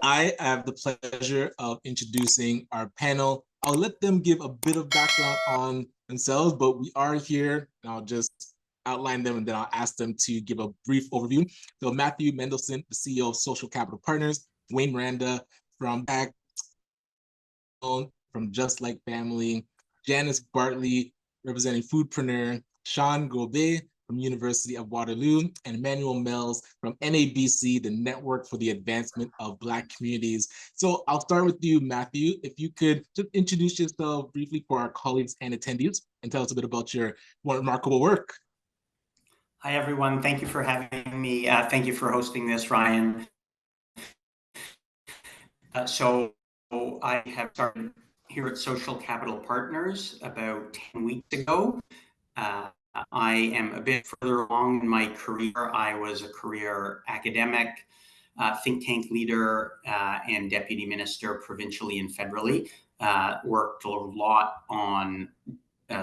I have the pleasure of introducing our panel. I'll let them give a bit of background on themselves, but we are here, and I'll just outline them and then I'll ask them to give a brief overview. So Matthew Mendelsohn, the CEO of Social Capital Partners, Wayne Miranda from Just Like Family, Janice Bartley representing Foodpreneur, Sean Gobey from University of Waterloo, and Emmanuel Melles from NABC, the Network for the Advancement of Black Communities. So I'll start with you, Matthew. If you could just introduce yourself briefly for our colleagues and attendees and tell us a bit about your remarkable work. Hi, everyone. Thank you for having me. Thank you for hosting this, Ryan. So I have started here at Social Capital Partners about 10 weeks ago. I am a bit further along in my career. I was a career academic, think tank leader, and deputy minister provincially and federally. Worked a lot on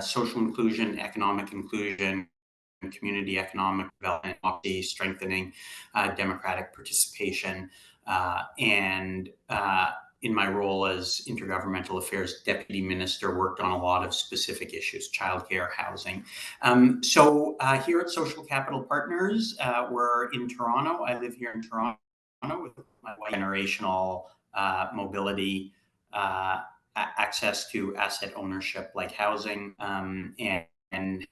social inclusion, economic inclusion, community economic development, strengthening democratic participation, and in my role as Intergovernmental Affairs Deputy Minister, worked on a lot of specific issues, childcare, housing. So here at Social Capital Partners, we're in Toronto. I live here in Toronto with my wife. Generational mobility, access to asset ownership like housing, and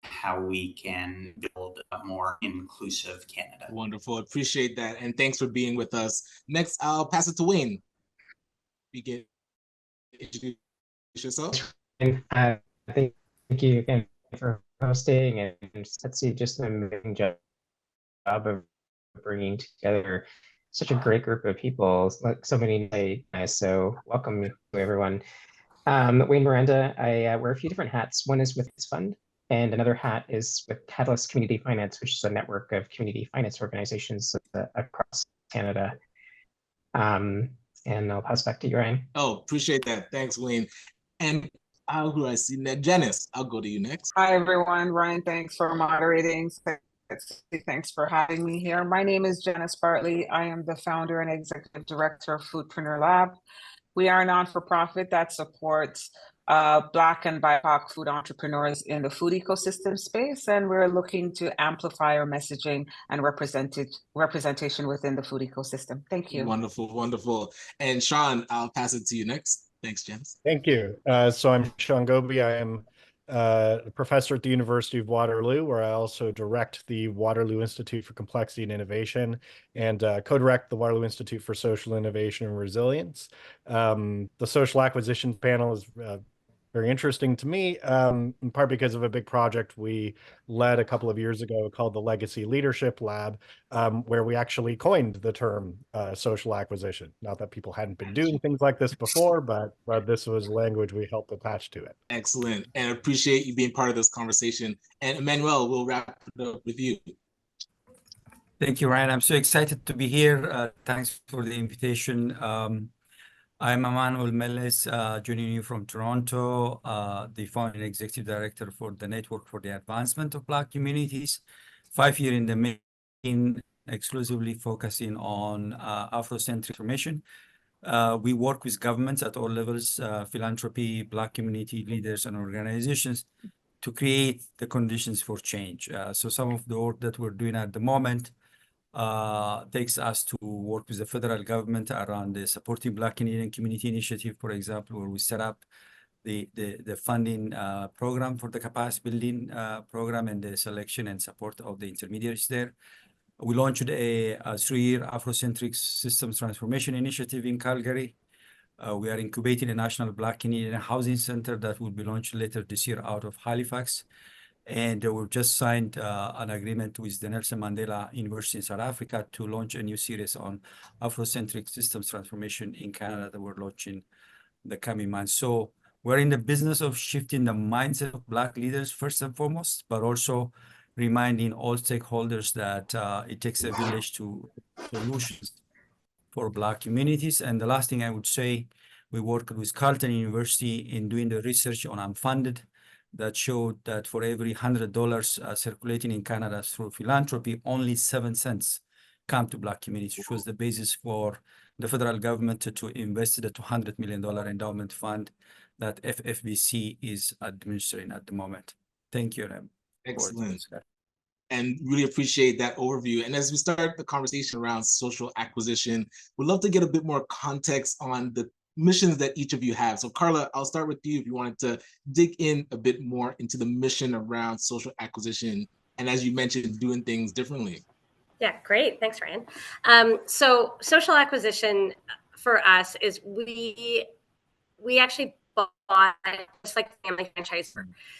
how we can build a more inclusive Canada. Wonderful. Appreciate that. And thanks for being with us. Next, I'll pass it to Wayne. You can introduce yourself. Thank you again for hosting, and Setsi just an amazing job of bringing together such a great group of people, like so many nice. So welcome to everyone. Wayne Miranda, I wear a few different hats. One is with this fund, and another hat is with Catalyst Community Finance, which is a network of community finance organizations across Canada. And I'll pass back to you, Ryan. Oh, appreciate that. Thanks, Wayne. And who do I see next? Janice, I'll go to you next. Hi, everyone. Ryan, thanks for moderating. Thanks for having me here. My name is Janice Bartley. I am the founder and executive director of Foodpreneur Lab. We are a non-for-profit that supports Black and BIPOC food entrepreneurs in the food ecosystem space, and we're looking to amplify our messaging and representation within the food ecosystem. Thank you. Wonderful, wonderful. And Sean, I'll pass it to you next. Thanks, Janice. Thank you. So I'm Sean Gobey. I am a professor at the University of Waterloo, where I also direct the Waterloo Institute for Complexity and Innovation and co-direct the Waterloo Institute for Social Innovation and Resilience. The social acquisition panel is very interesting to me, in part because of a big project we led a couple of years ago called the Legacy Leadership Lab, where we actually coined the term social acquisition. Not that people hadn't been doing things like this before, but this was language we helped attach to it. Excellent, and appreciate you being part of this conversation. And Emmanuel, we'll wrap it up with you. Thank you, Ryan. I'm so excited to be here. Thanks for the invitation. I'm Amanuel Melles, joining you from Toronto, the founding executive director for the Network for the Advancement of Black Communities. 5 years in the making, exclusively focusing on Afrocentric transformation. We work with governments at all levels, philanthropy, Black community leaders, and organizations to create the conditions for change. So some of the work that we're doing at the moment takes us to work with the federal government around the Supporting Black Canadian Community Initiative, for example, where we set up the funding program for the capacity building program and the selection and support of the intermediaries there. We launched a 3-year Afrocentric Systems Transformation Initiative in Calgary. We are incubating a national Black Canadian housing center that will be launched later this year out of Halifax. And we've just signed an agreement with the Nelson Mandela University in South Africa to launch a new series on Afrocentric systems transformation in Canada that we're launching the coming months. So we're in the business of shifting the mindset of Black leaders first and foremost, but also reminding all stakeholders that it takes a village to solutions for Black communities. And the last thing I would say, we worked with Carleton University in doing the research on unfunded that showed that for every $100 circulating in Canada through philanthropy, only 7 cents come to Black communities, which was the basis for the federal government to invest the $200 million endowment fund that FFBC is administering at the moment. Thank you, Rem. Excellent. And really appreciate that overview. And as we start the conversation around social acquisition, we'd love to get a bit more context on the missions that each of you have. So Carla, I'll start with you if you wanted to dig in a bit more into the mission around social acquisition. And as you mentioned, doing things differently. Yeah, great. Thanks, Ryan. So social acquisition for us is we actually bought just like family franchise.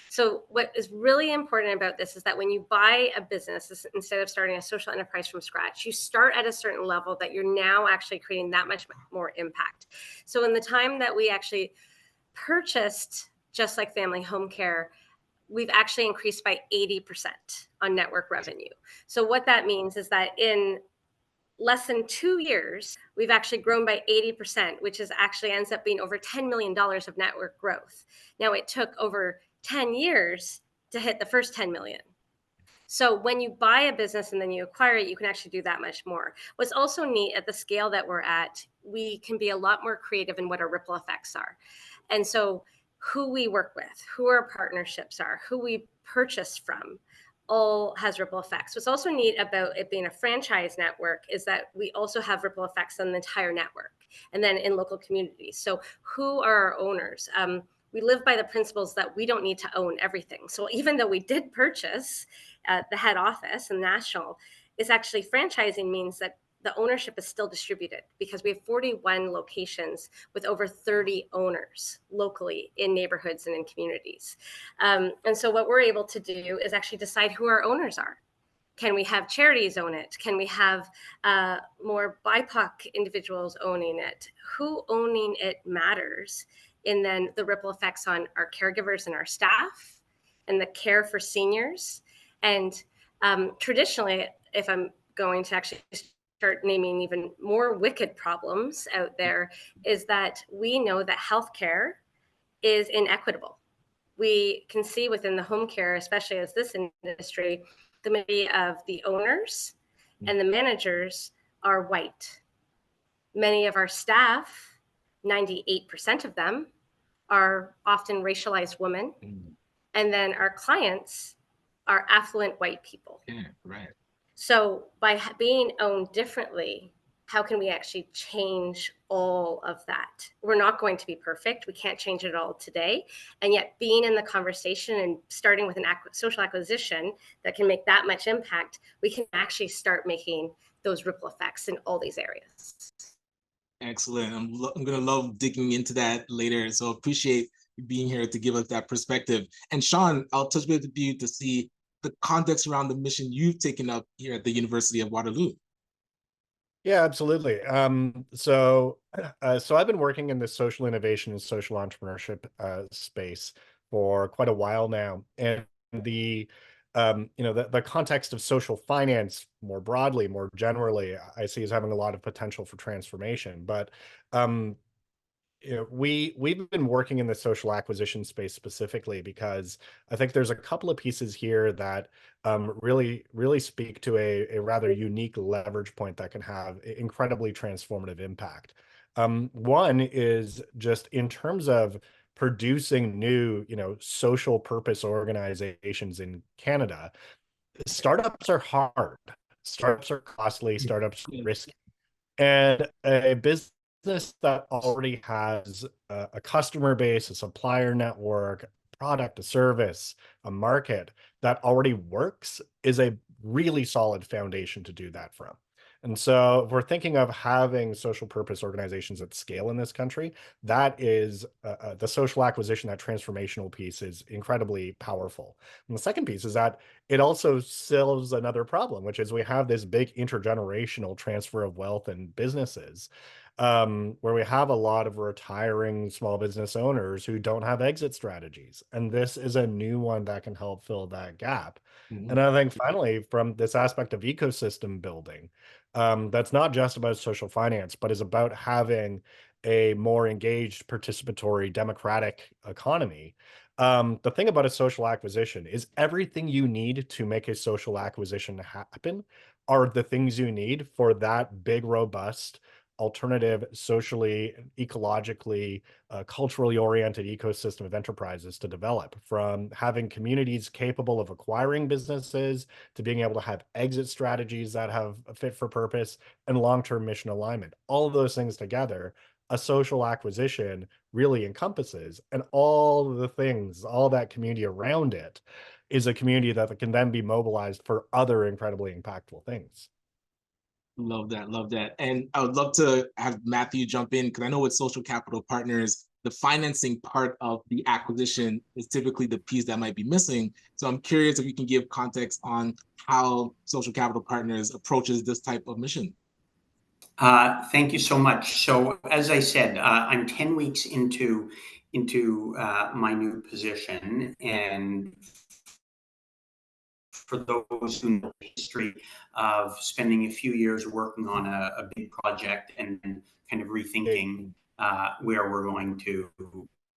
So what is really important about this is that when you buy a business, instead of starting a social enterprise from scratch, you start at a certain level that you're now actually creating that much more impact. So in the time that we actually purchased just like family home care, we've actually increased by 80% on network revenue. So what that means is that in less than 2 years, we've actually grown by 80%, which is actually ends up being over $10 million of network growth. Now, it took over 10 years to hit the first 10 million. So when you buy a business and then you acquire it, you can actually do that much more. What's also neat at the scale that we're at, we can be a lot more creative in what our ripple effects are. And so who we work with, who our partnerships are, who we purchase from, all has ripple effects. What's also neat about it being a franchise network is that we also have ripple effects on the entire network and then in local communities. So who are our owners? We live by the principles that we don't need to own everything. So even though we did purchase the head office and national, it's actually franchising means that the ownership is still distributed because we have 41 locations with over 30 owners locally in neighborhoods and in communities. And so what we're able to do is actually decide who our owners are. Can we have charities own it? Can we have more BIPOC individuals owning it? Who owning it matters. And then the ripple effects on our caregivers and our staff and the care for seniors. And traditionally, if I'm going to actually start naming even more wicked problems out there, is that we know that healthcare is inequitable. We can see within the home care, especially as this industry, the majority of the owners and the managers are white. Many of our staff, 98% of them, are often racialized women. And then our clients are affluent white people. Yeah, right. So by being owned differently, how can we actually change all of that? We're not going to be perfect. We can't change it all today. And yet being in the conversation and starting with an social acquisition that can make that much impact, we can actually start making those ripple effects in all these areas. Excellent. I'm going to love digging into that later. So appreciate you being here to give us that perspective. And Sean, I'll touch base with you to see the context around the mission you've taken up here at the University of Waterloo. Yeah, absolutely. So I've been working in the social innovation and social entrepreneurship space for quite a while now, and the the context of social finance more broadly, more generally, I see as having a lot of potential for transformation. But we've been working in the social acquisition space specifically because I think there's a couple of pieces here that really speak to a rather unique leverage point that can have incredibly transformative impact. One is just in terms of producing new, social purpose organizations in Canada. Startups are hard. Startups are costly. Startups are risky. And a business that already has a customer base, a supplier network, a product, a service, a market that already works is a really solid foundation to do that from. And so if we're thinking of having social purpose organizations at scale in this country, that is the social acquisition, that transformational piece is incredibly powerful. And the second piece is that it also solves another problem, which is we have this big intergenerational transfer of wealth and businesses, where we have a lot of retiring small business owners who don't have exit strategies. And this is a new one that can help fill that gap. And I think finally, from this aspect of ecosystem building, that's not just about social finance, but is about having a more engaged, participatory, democratic economy. The thing about a social acquisition is everything you need to make a social acquisition happen are the things you need for that big, robust alternative, socially, ecologically, culturally oriented ecosystem of enterprises to develop, from having communities capable of acquiring businesses to being able to have exit strategies that have a fit for purpose and long-term mission alignment. All of those things together, a social acquisition really encompasses, and all the things, all that community around it is a community that can then be mobilized for other incredibly impactful things. Love that, love that. And I would love to have Matthew jump in, because I know with social capital partners, the financing part of the acquisition is typically the piece that might be missing. So I'm curious if you can give context on how social capital partners approaches this type of mission. Thank you so much. So as I said, I'm 10 weeks into my new position, and for those who know the history of spending a few years working on a big project and then kind of rethinking where we're going to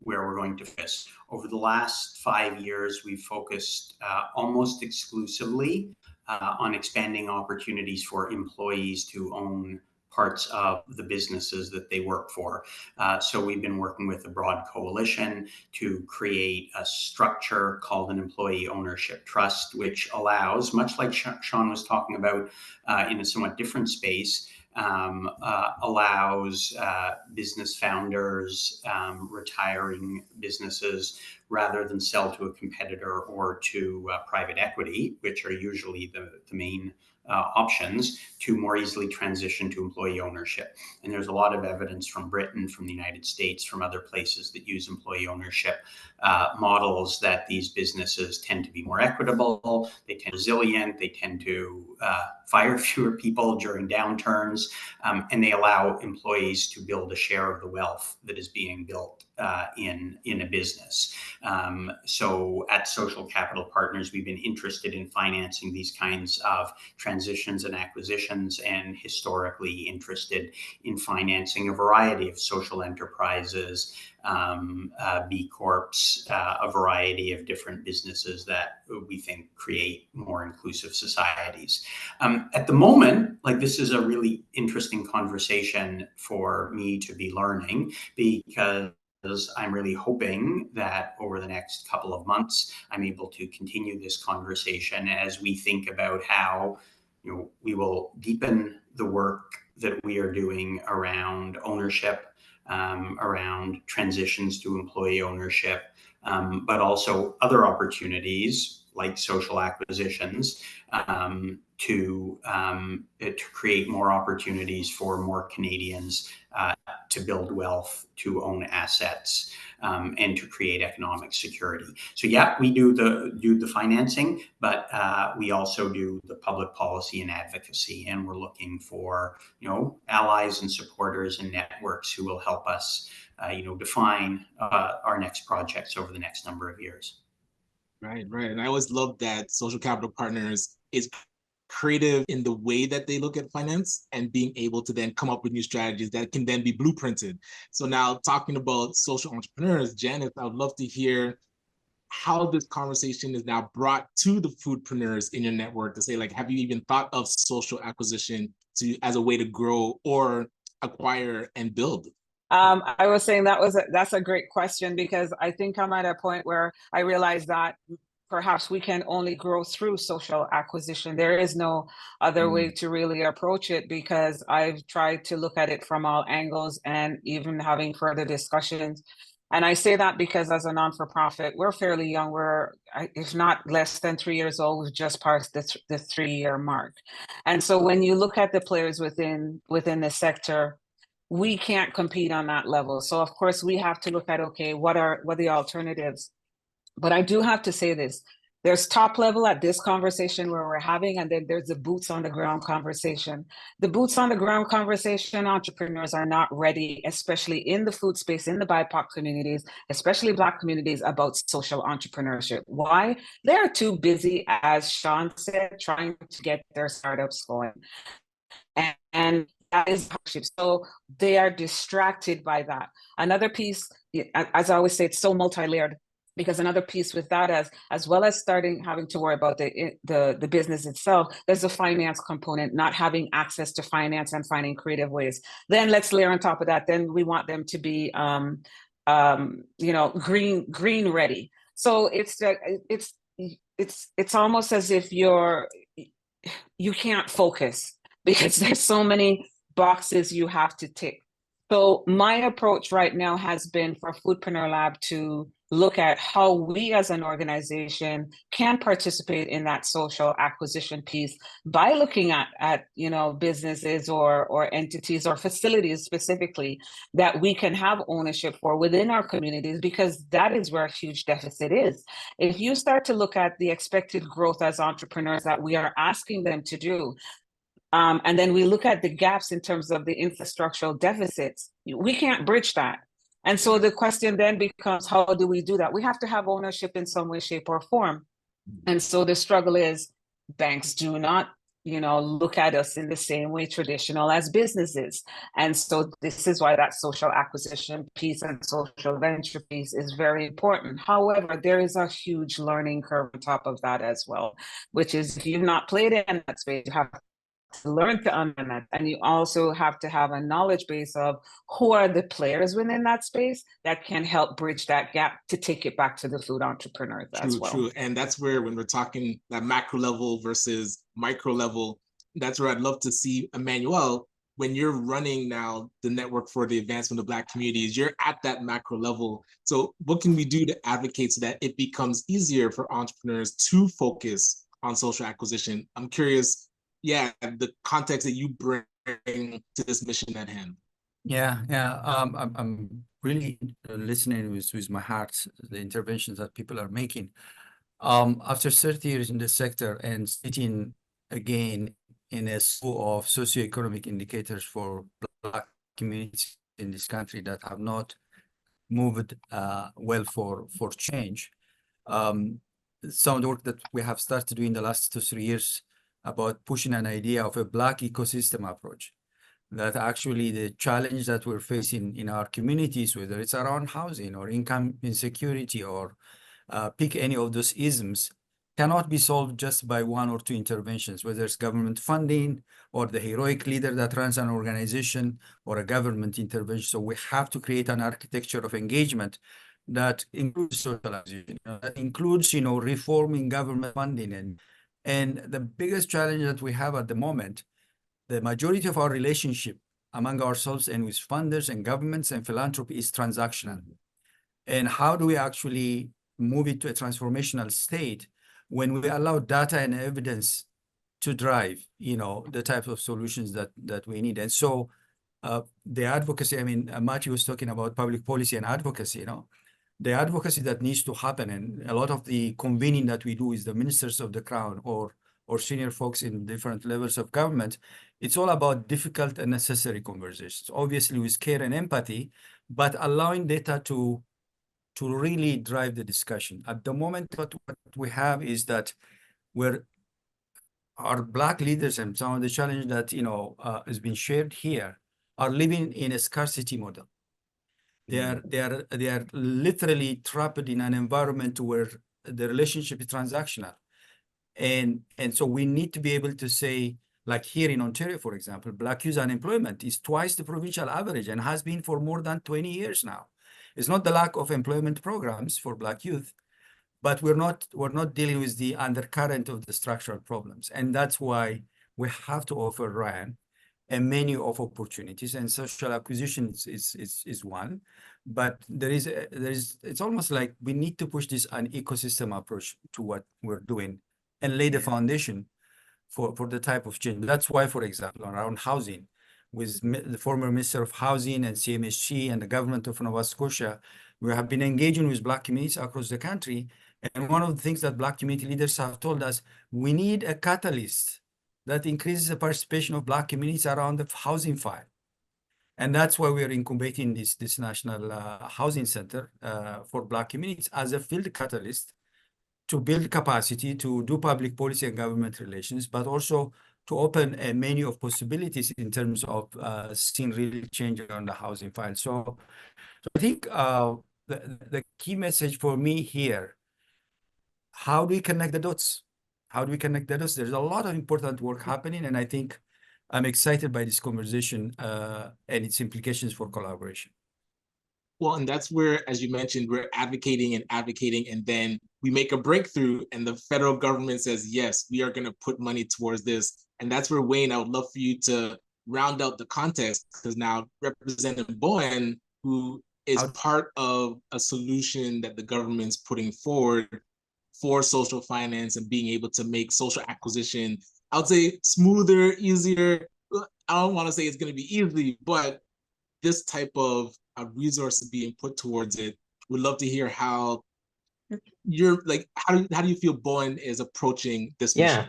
focus. Over the last 5 years, we've focused almost exclusively on expanding opportunities for employees to own parts of the businesses that they work for. So we've been working with a broad coalition to create a structure called an employee ownership trust, which allows, much like Sean was talking about in a somewhat different space, allows business founders, retiring businesses, rather than sell to a competitor or to private equity, which are usually the main options, to more easily transition to employee ownership. And there's a lot of evidence from Britain, from the United States, from other places that use employee ownership models, that these businesses tend to be more equitable, they tend to be resilient, they tend to fire fewer people during downturns, and they allow employees to build a share of the wealth that is being built in a business. So at Social Capital Partners, we've been interested in financing these kinds of transitions and acquisitions, and historically interested in financing a variety of social enterprises, B Corps, a variety of different businesses that we think create more inclusive societies. At the moment, like, this is a really interesting conversation for me to be learning, because I'm really hoping that over the next couple of months, I'm able to continue this conversation as we think about how, you know, we will deepen the work that we are doing around ownership, around transitions to employee ownership, but also other opportunities like social acquisitions, to create more opportunities for more Canadians to build wealth, to own assets, and to create economic security. So yeah, we do the financing, but we also do the public policy and advocacy, and we're looking for, you know, allies and supporters and networks who will help us, you know, define our next projects over the next number of years. Right, right. And I always love that Social Capital Partners is creative in the way that they look at finance, and being able to then come up with new strategies that can then be blueprinted. So now, talking about social entrepreneurs, Janice, I would love to hear how this conversation is now brought to the foodpreneurs in your network to say, like, have you even thought of social acquisition as a way to grow or acquire and build? I was saying that's a great question, because I think I'm at a point where I realize that perhaps we can only grow through social acquisition. There is no other way to really approach it, because I've tried to look at it from all angles, and even having further discussions. And I say that because as a non-for-profit, we're fairly young. We're, if not less than 3 years old, we've just passed the 3-year mark. And so when you look at the players within the sector, we can't compete on that level. So of course we have to look at, okay, what are the alternatives? But I do have to say this, there's top level at this conversation where we're having, and then there's the boots on the ground conversation. The boots on the ground conversation, entrepreneurs are not ready, especially in the food space, in the BIPOC communities, especially Black communities, about social entrepreneurship. Why? They're too busy, as Sean said, trying to get their startups going. And that is hardship. So they are distracted by that. Another piece, as I always say, it's so multi-layered. Because another piece with that, as well as having to worry about the business itself, there's a finance component, not having access to finance and finding creative ways. Then let's layer on top of that, then we want them to be green ready. So it's almost as if you can't focus because there's so many boxes you have to tick. So my approach right now has been for Foodpreneur Lab to look at how we as an organization can participate in that social acquisition piece by looking at businesses or entities or facilities specifically that we can have ownership for within our communities, because that is where a huge deficit is. If you start to look at the expected growth as entrepreneurs that we are asking them to do, and then we look at the gaps in terms of the infrastructural deficits, we can't bridge that. And so the question then becomes, how do we do that? We have to have ownership in some way, shape, or form. And so the struggle is banks do not, look at us in the same way traditional as businesses. And so this is why that social acquisition piece and social venture piece is very important. However, there is a huge learning curve on top of that as well, which is if you've not played in that space, you have to learn to understand that, and you also have to have a knowledge base of who are the players within that space that can help bridge that gap to take it back to the food entrepreneurs as well. True. And that's where, when we're talking that macro level versus micro level, that's where I'd love to see, Amanuel, when you're running now the network for the advancement of Black communities, you're at that macro level. So what can we do to advocate so that it becomes easier for entrepreneurs to focus on social acquisition? I'm curious, the context that you bring to this mission at hand. I'm really listening with my heart, the interventions that people are making. After 30 years in the sector and sitting again in a slew of socioeconomic indicators for Black communities in this country that have not moved well for change, some of the work that we have started doing the last 2-3 years about pushing an idea of a Black ecosystem approach, that actually the challenge that we're facing in our communities, whether it's around housing or income insecurity or pick any of those isms, cannot be solved just by 1 or 2 interventions, whether it's government funding or the heroic leader that runs an organization or a government intervention. So we have to create an architecture of engagement that includes socialization, that includes, reforming government funding. And the biggest challenge that we have at the moment, the majority of our relationship among ourselves and with funders and governments and philanthropy is transactional. And how do we actually move it to a transformational state when we allow data and evidence to drive, the types of solutions that we need? And so the advocacy, Matthew was talking about public policy and advocacy, the advocacy that needs to happen, and a lot of the convening that we do with the ministers of the crown or senior folks in different levels of government, it's all about difficult and necessary conversations, obviously with care and empathy, but allowing data to really drive the discussion. At the moment, what we have is that our Black leaders and some of the challenge that has been shared here are living in a scarcity model. They are literally trapped in an environment where the relationship is transactional. And so we need to be able to say, like here in Ontario, for example, Black youth unemployment is twice the provincial average and has been for more than 20 years now. It's not the lack of employment programs for Black youth, but we're not dealing with the undercurrent of the structural problems. And that's why we have to offer Ryan a menu of opportunities, and social acquisition is one. But it's almost like we need to push this an ecosystem approach to what we're doing and lay the foundation for the type of change. That's why, for example, around housing, with the former Minister of Housing and CMHC and the government of Nova Scotia, we have been engaging with Black communities across the country. And one of the things that Black community leaders have told us, we need a catalyst that increases the participation of Black communities around the housing file. And that's why we're incubating this National Housing Center for Black communities as a field catalyst to build capacity, to do public policy and government relations, but also to open a menu of possibilities in terms of seeing real change on the housing file. So I think the key message for me here, how do we connect the dots? How do we connect the dots? There's a lot of important work happening, and I think I'm excited by this conversation and its implications for collaboration. Well, and that's where, as you mentioned, we're advocating, and then we make a breakthrough, and the federal government says, yes, we are going to put money towards this. And that's where, Wayne, I would love for you to round out the context, because now Representative Boann, who is part of a solution that the government's putting forward for social finance and being able to make social acquisition, I would say, smoother, easier. I don't want to say it's going to be easy, but this type of resources being put towards it. Would love to hear how you're like, how do you feel Boann is approaching this mission?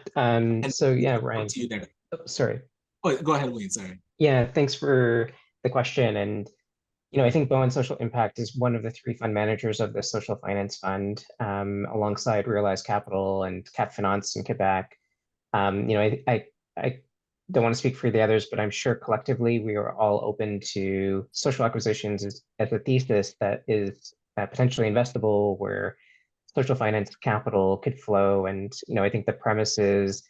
So yeah, Ryan. To you there. Oh, sorry. Oh, go ahead, Wayne. Sorry. Yeah, thanks for the question. And I think Boann Social Impact is one of the 3 fund managers of the Social Finance Fund, alongside Realize Capital and Cap Finance in Quebec. I don't want to speak for the others, but I'm sure collectively we are all open to social acquisitions as a thesis that is potentially investable, where social finance capital could flow. And I think the premise is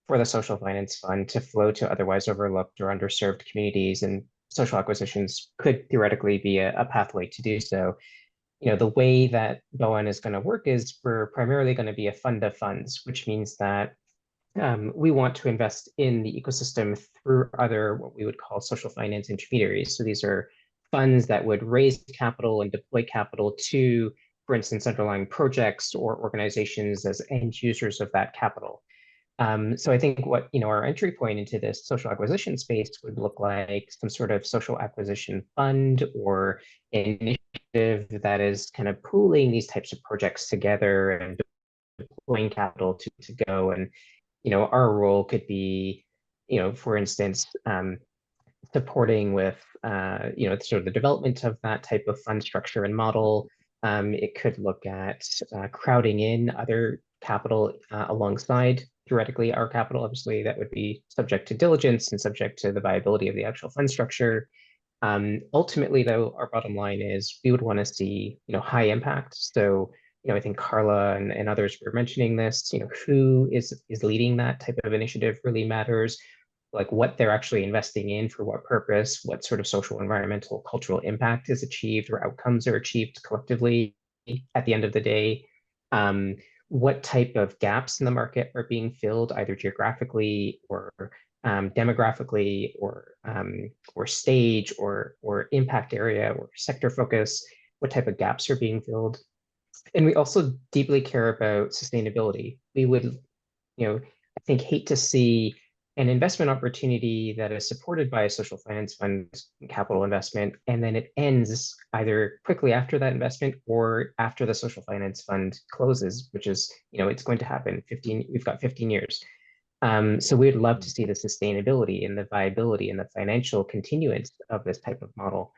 for the Social Finance Fund to flow to otherwise overlooked or underserved communities, and social acquisitions could theoretically be a pathway to do so. The way that Boann is going to work is we're primarily going to be a fund of funds, which means that we want to invest in the ecosystem through other, what we would call social finance intermediaries. So these are funds that would raise capital and deploy capital to, for instance, underlying projects or organizations as end users of that capital. So I think what our entry point into this social acquisition space would look like some sort of social acquisition fund or initiative that is kind of pooling these types of projects together and deploying capital to go. And our role could be, for instance, supporting with, sort of the development of that type of fund structure and model. It could look at crowding in other capital alongside, theoretically, our capital. Obviously, that would be subject to diligence and subject to the viability of the actual fund structure. Ultimately, though, our bottom line is we would want to see, high impact. So, I think Carla and others were mentioning this, who is leading that type of initiative really matters, like what they're actually investing in, for what purpose, what sort of social, environmental, cultural impact is achieved or outcomes are achieved collectively at the end of the day. What type of gaps in the market are being filled, either geographically or demographically or stage or impact area or sector focus, what type of gaps are being filled. And we also deeply care about sustainability. We would, I think, hate to see an investment opportunity that is supported by a social finance fund capital investment, and then it ends either quickly after that investment or after the social finance fund closes, which is, it's going to happen. We've got 15 years. So we'd love to see the sustainability and the viability and the financial continuance of this type of model.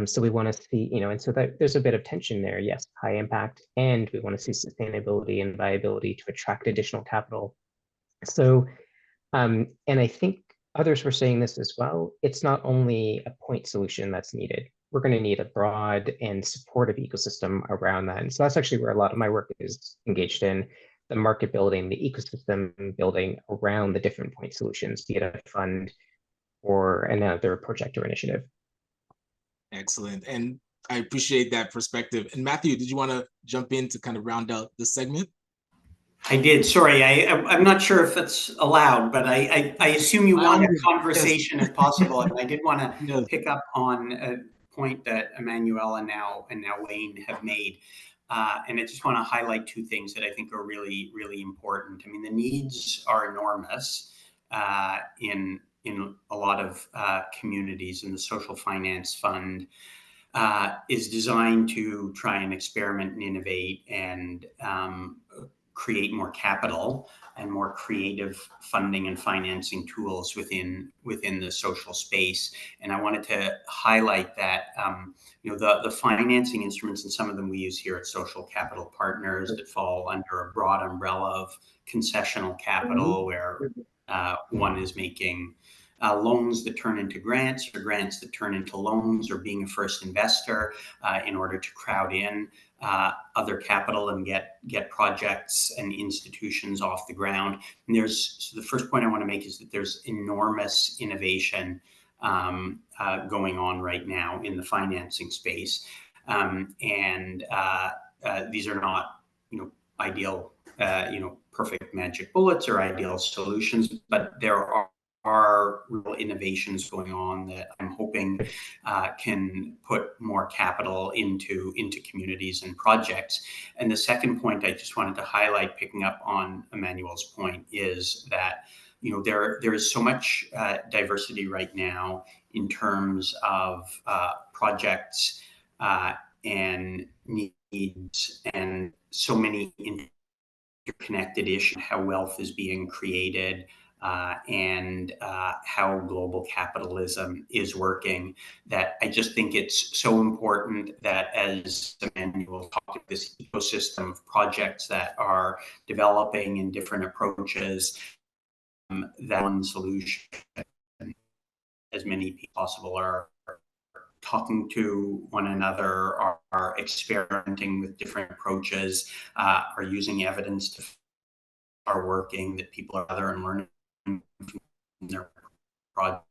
So we want to see, and so that there's a bit of tension there. Yes, high impact, and we want to see sustainability and viability to attract additional capital. So, and I think others were saying this as well. It's not only a point solution that's needed. We're going to need a broad and supportive ecosystem around that. And so that's actually where a lot of my work is engaged in, the market building, the ecosystem building around the different point solutions, be it a fund or another project or initiative. Excellent. And I appreciate that perspective. And Matthew, did you want to jump in to kind of round out this segment? I did. Sorry, I'm not sure if it's allowed, but I assume you want a conversation if possible. And I did want to pick up on a point that Amanuel and now Wayne have made. And I just want to highlight 2 things that I think are really, really important. I mean, the needs are enormous in a lot of communities, and the Social Finance Fund is designed to try and experiment and innovate and create more capital and more creative funding and financing tools within the social space. And I wanted to highlight that the financing instruments, and some of them we use here at Social Capital Partners, that fall under a broad umbrella of concessional capital, where one is making loans that turn into grants, or grants that turn into loans, or being a first investor in order to crowd in other capital and get projects and institutions off the ground. And so the first point I want to make is that there's enormous innovation going on right now in the financing space, and these are not, ideal, perfect magic bullets or ideal solutions, but there are real innovations going on that I'm hoping can put more capital into communities and projects. And the second point I just wanted to highlight, picking up on Amanuel's point, is that there is so much diversity right now in terms of projects and needs, and so many interconnected issues, how wealth is being created, and how global capitalism is working, that I just think it's so important that, as Amanuel talked about, this ecosystem of projects that are developing in different approaches, that one solution, as many people possible are talking to one another, are experimenting with different approaches, are using evidence to are working, that people are other and learning from their projects,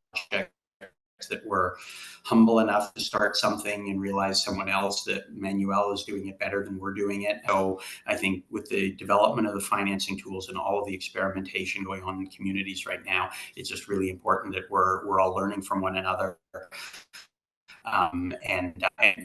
that were humble enough to start something and realize someone else, that Manuel is doing it better than we're doing it. So I think with the development of the financing tools and all of the experimentation going on in communities right now, it's just really important that we're all learning from one another, and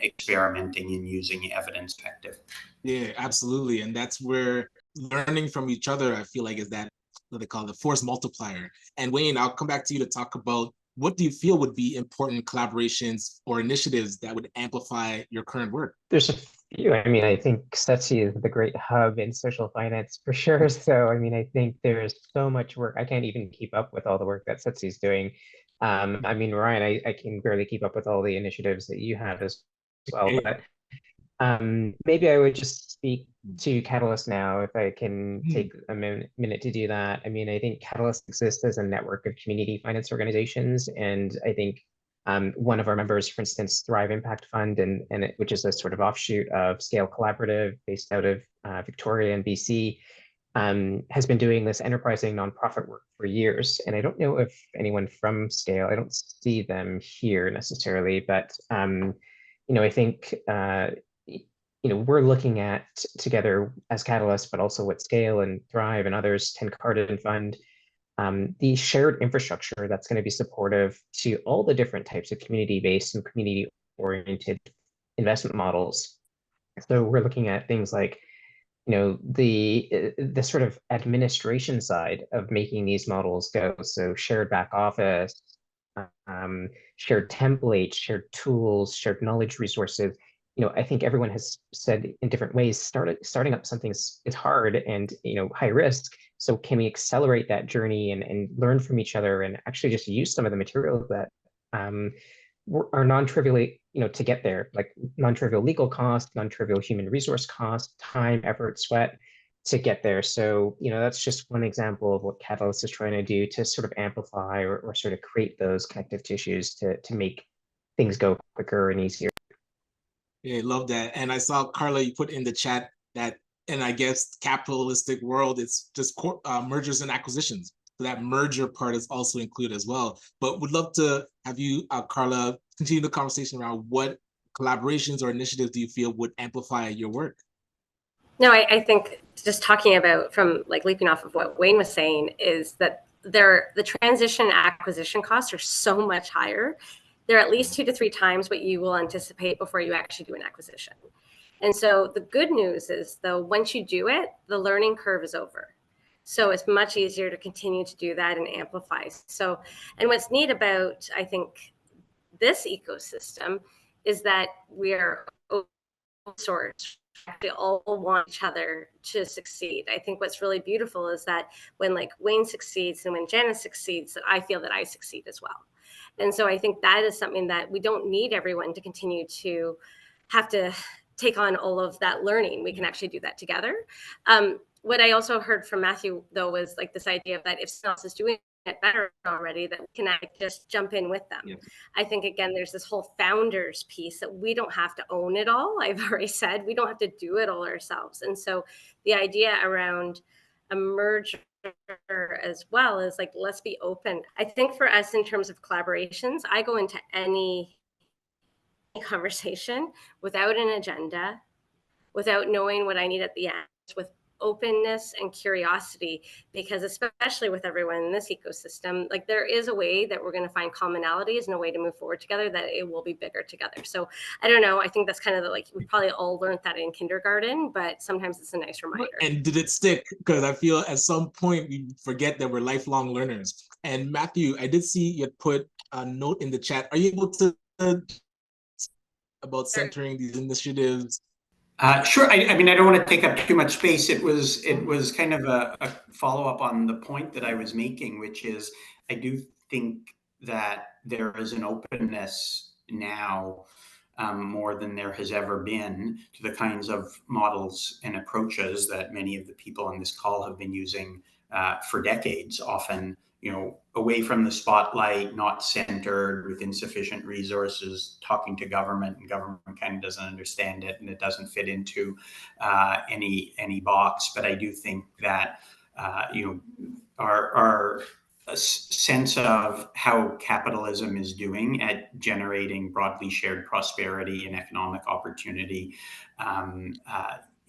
experimenting and using evidence effective. Yeah, absolutely. And that's where learning from each other, I feel like, is that what they call the force multiplier. And Wayne, I'll come back to you to talk about, what do you feel would be important collaborations or initiatives that would amplify your current work? There's a few. I mean, I think Setsi is the great hub in social finance for sure. So, I mean, I think there's so much work. I can't even keep up with all the work that Setsi is doing. I mean, Ryan, I can barely keep up with all the initiatives that you have as well. But maybe I would just speak to Catalyst now, if I can take a minute to do that. I mean, I think Catalyst exists as a network of community finance organizations, and I think one of our members, for instance, Thrive Impact Fund, which is a sort of offshoot of Scale Collaborative based out of Victoria and BC, has been doing this enterprising nonprofit work for years. And I don't know if anyone from Scale, I don't see them here necessarily, but I think we're looking at together as Catalyst, but also with Scale and Thrive and others, 10 Cardin Fund, the shared infrastructure that's going to be supportive to all the different types of community-based and community-oriented investment models. So we're looking at things like, the sort of administration side of making these models go. So shared back office, shared templates, shared tools, shared knowledge resources. I think everyone has said in different ways, starting up something is hard and high risk. So can we accelerate that journey and learn from each other, and actually just use some of the materials that are non-trivial, to get there, like non-trivial legal cost, non-trivial human resource cost, time, effort, sweat to get there. So, that's just one example of what Catalyst is trying to do to sort of amplify or sort of create those connective tissues to make things go quicker and easier. Yeah, I love that. And I saw, Carla, you put in the chat that, and I guess capitalistic world, it's just mergers and acquisitions. So that merger part is also included as well. But would love to have you, Carla, continue the conversation around what collaborations or initiatives do you feel would amplify your work? No, I think just talking about, from like leaping off of what Wayne was saying, is that the transition acquisition costs are so much higher. They're at least 2 to 3 times what you will anticipate before you actually do an acquisition. And so the good news is, though, once you do it, the learning curve is over. So it's much easier to continue to do that and amplify. So, and what's neat about, I think, this ecosystem is that we are open source. We all want each other to succeed. I think what's really beautiful is that when like Wayne succeeds and when Janice succeeds, that I feel that I succeed as well. And so I think that is something that we don't need everyone to continue to have to take on all of that learning. We can actually do that together. What I also heard from Matthew, though, was like this idea of that if someone else is doing it better already, that we can just jump in with them. Yeah. I think, again, there's this whole founders piece that we don't have to own it all. I've already said we don't have to do it all ourselves. And so the idea around a merger as well is like, let's be open. I think for us, in terms of collaborations, I go into any conversation without an agenda, without knowing what I need at the end, with openness and curiosity, because especially with everyone in this ecosystem, like there is a way that we're going to find commonalities and a way to move forward together, that it will be bigger together. So I don't know, I think that's kind of like, we probably all learned that in kindergarten, but sometimes it's a nice reminder. And did it stick? Because I feel at some point we forget that we're lifelong learners. And Matthew, I did see you put a note in the chat. Are you able to about centering these initiatives? Sure. I mean, I don't want to take up too much space. It was kind of a follow-up on the point that I was making, which is I do think that there is an openness now more than there has ever been to the kinds of models and approaches that many of the people on this call have been using for decades, often, you know, away from the spotlight, not centered, with insufficient resources, talking to government, and government kind of doesn't understand it, and it doesn't fit into any box. But I do think that you know, our sense of how capitalism is doing at generating broadly shared prosperity and economic opportunity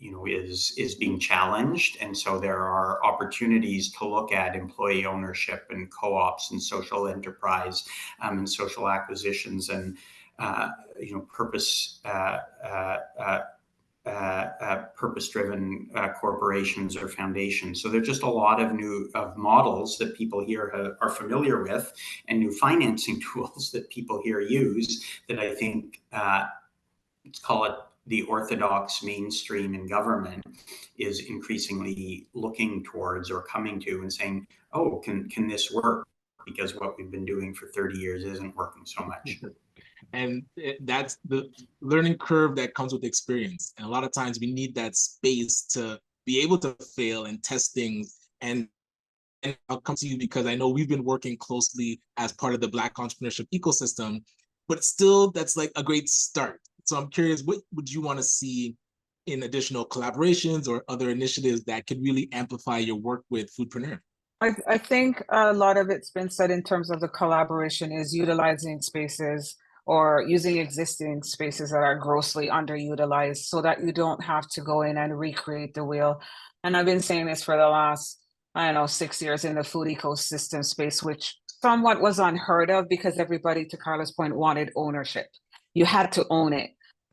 you know, is being challenged. And so there are opportunities to look at employee ownership and co-ops and social enterprise and social acquisitions and you know, purpose-driven corporations or foundations. So there's just a lot of new models that people here are familiar with, and new financing tools that people here use, that I think, let's call it the orthodox mainstream in government, is increasingly looking towards or coming to and saying, oh, can this work? Because what we've been doing for 30 years isn't working so much. And that's the learning curve that comes with experience. And a lot of times we need that space to be able to fail and test things. And I'll come to you because I know we've been working closely as part of the Black entrepreneurship ecosystem, but still that's like a great start. So I'm curious, what would you want to see in additional collaborations or other initiatives that could really amplify your work with Foodpreneur? I think a lot of it's been said in terms of the collaboration is utilizing spaces or using existing spaces that are grossly underutilized, so that you don't have to go in and recreate the wheel. And I've been saying this for the last, I don't know, 6 years in the food ecosystem space, which somewhat was unheard of because everybody, to Carla's point, wanted ownership. You had to own it.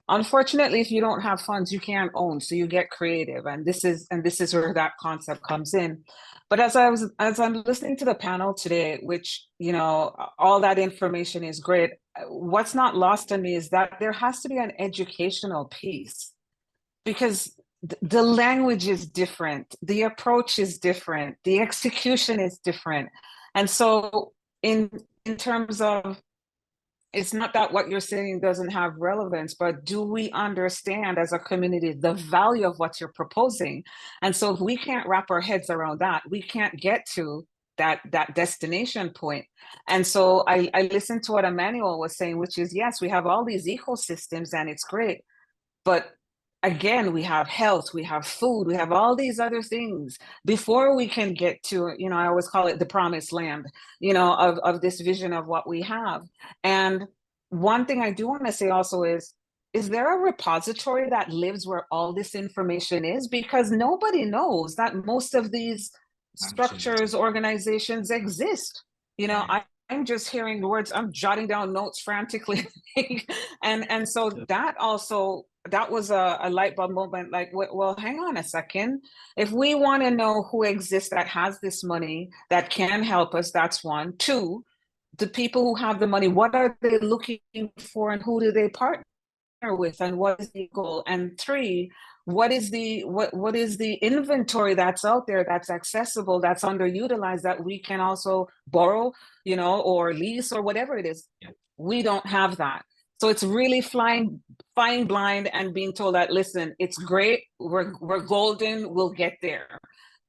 Unfortunately, if you don't have funds, you can't own, so you get creative, and this is where that concept comes in. But as I'm listening to the panel today, which, you know, all that information is great, what's not lost on me is that there has to be an educational piece, because the language is different, the approach is different, the execution is different. And so in terms of, it's not that what you're saying doesn't have relevance, but do we understand as a community the value of what you're proposing? And so if we can't wrap our heads around that, we can't get to that destination point. And so I listened to what Amanuel was saying, which is, yes, we have all these ecosystems and it's great, but again, we have health, we have food, we have all these other things before we can get to, you know, I always call it the promised land, you know, of this vision of what we have. And one thing I do want to say also is there a repository that lives where all this information is? Because nobody knows that most of these structures, organizations exist. You know, I'm just hearing the words, I'm jotting down notes frantically. and so that also, that was a light bulb moment, like, well, hang on a second. If we want to know who exists that has this money that can help us, that's one. Two, the people who have the money, what are they looking for and who do they partner with and what is the goal? And three, what is the inventory that's out there that's accessible, that's underutilized, that we can also borrow, you know, or lease or whatever it is? Yeah. We don't have that. So it's really flying blind and being told that, listen, it's great, we're golden, we'll get there.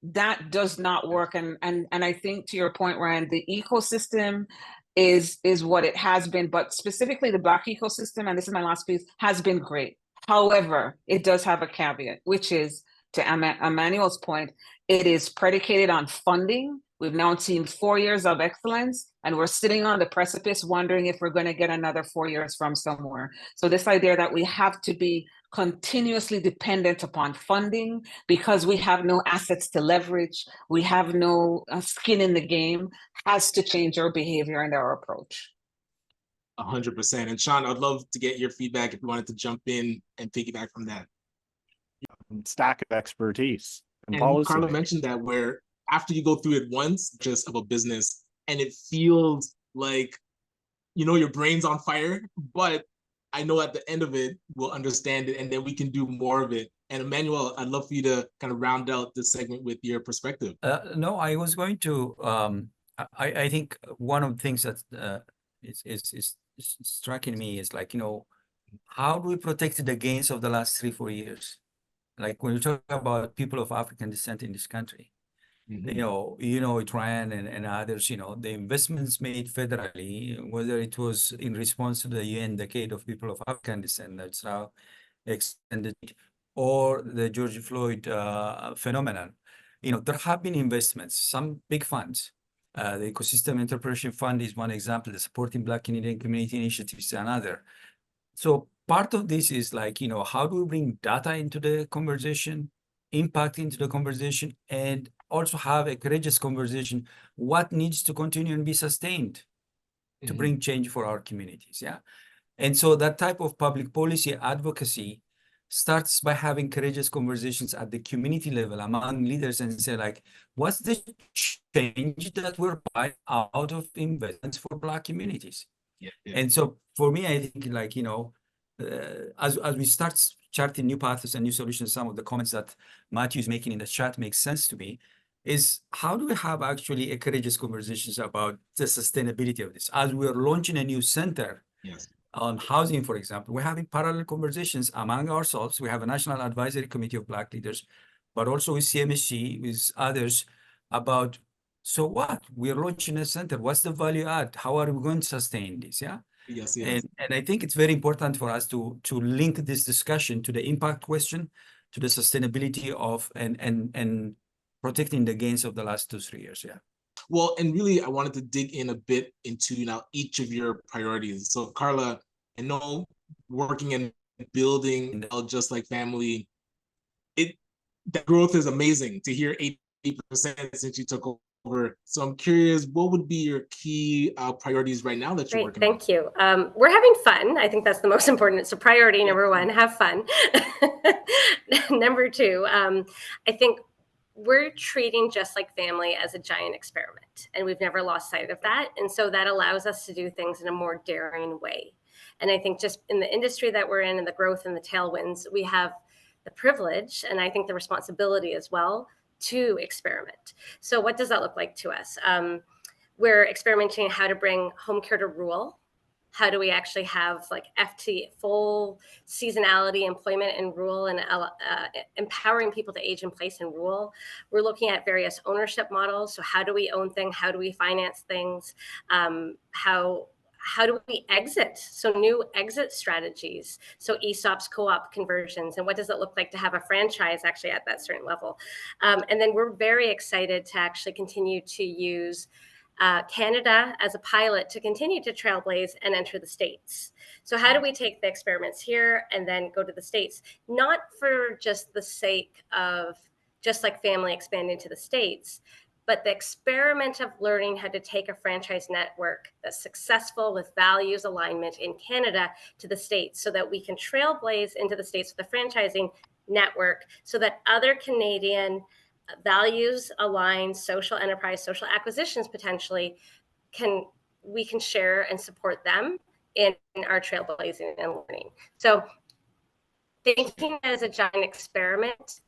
that does not work. And I think to your point, Ryan, the ecosystem is what it has been, but specifically the Black ecosystem, and this is my last piece, has been great. However, it does have a caveat, which is, to Amanuel's point, it is predicated on funding. We've now seen 4 years of excellence, and we're sitting on the precipice wondering if we're going to get another 4 years from somewhere. So this idea that we have to be continuously dependent upon funding because we have no assets to leverage, we have no skin in the game, has to change our behavior and our approach. 100%. And Sean, I'd love to get your feedback if you wanted to jump in and piggyback from that. Stack of expertise and And policy. Carla mentioned that where after you go through it once, just of a business, and it feels like, your brain's on fire, but I know at the end of it, we'll understand it and then we can do more of it. And Amanuel, I'd love for you to kind of round out this segment with your perspective. No, I was going to, I think one of the things that is striking me is like, how do we protect the gains of the last 3-4 years? Like when you talk about people of African descent in this country, it, Ryan and others, the investments made federally, whether it was in response to the UN Decade of People of African Descent, that's how extended, or the George Floyd phenomenon. There have been investments, some big funds. The Ecosystem Entrepreneurship Fund is one example. The Supporting Black Canadian Community Initiative is another. So part of this is like, how do we bring data into the conversation, impact into the conversation, and also have a courageous conversation, what needs to continue and be sustained to bring change for our communities, yeah? And so that type of public policy advocacy starts by having courageous conversations at the community level among leaders and say like, what's the change that we're buying out of investments for Black communities? Yeah. And so for me, I think like, as we start charting new paths and new solutions, some of the comments that Matthew is making in the chat makes sense to me, is how do we have actually a courageous conversations about the sustainability of this? As we are launching a new center on housing, for example, we're having parallel conversations among ourselves. We have a National Advisory Committee of Black leaders, but also with CMSC, with others about, so what? We're launching a center. What's the value add? How are we going to sustain this? Yeah. Yes. And I think it's very important for us to link this discussion to the impact question, to the sustainability of and protecting the gains of the last 2-3 years. Yeah. Well, and really, I wanted to dig in a bit into each of your priorities. So, Carla, I know working and building Just Like Family, the growth is amazing to hear 80% since you took over. So I'm curious, what would be your key priorities right now that you're working on? Thank you. We're having fun. I think that's the most important. So priority number one, have fun. Number two, I think we're treating Just Like Family as a giant experiment, and we've never lost sight of that. And so that allows us to do things in a more daring way. And I think just in the industry that we're in and the growth and the tailwinds, we have the privilege, and I think the responsibility as well, to experiment. So what does that look like to us? We're experimenting how to bring home care to rural. How do we actually have like FT, full seasonality employment in rural, and empowering people to age in place in rural? We're looking at various ownership models. So how do we own things? How do we finance things? How do we exit? So new exit strategies. So ESOPs, co-op conversions, and what does it look like to have a franchise actually at that certain level? And then we're very excited to actually continue to use Canada as a pilot to continue to trailblaze and enter the States. So how do we take the experiments here and then go to the States? Not for just the sake of Just Like Family expanding to the States, but the experiment of learning how to take a franchise network that's successful with values alignment in Canada to the States, so that we can trailblaze into the States with a franchising network, so that other Canadian values aligned social enterprise, social acquisitions potentially we can share and support them in our trailblazing and learning. So thinking as a giant experiment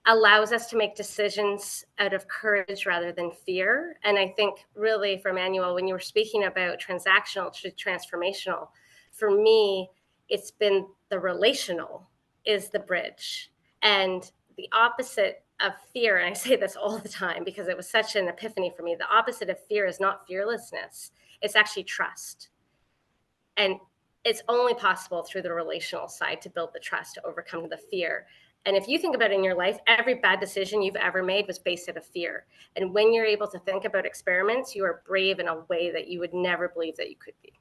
allows us to make decisions out of courage rather than fear. And I think really for Amanuel, when you were speaking about transactional to transformational, for me, it's been the relational is the bridge. And the opposite of fear, and I say this all the time because it was such an epiphany for me, the opposite of fear is not fearlessness, it's actually trust. And it's only possible through the relational side to build the trust to overcome the fear. And if you think about it in your life, every bad decision you've ever made was based out of fear. And when you're able to think about experiments, you are brave in a way that you would never believe that you could be.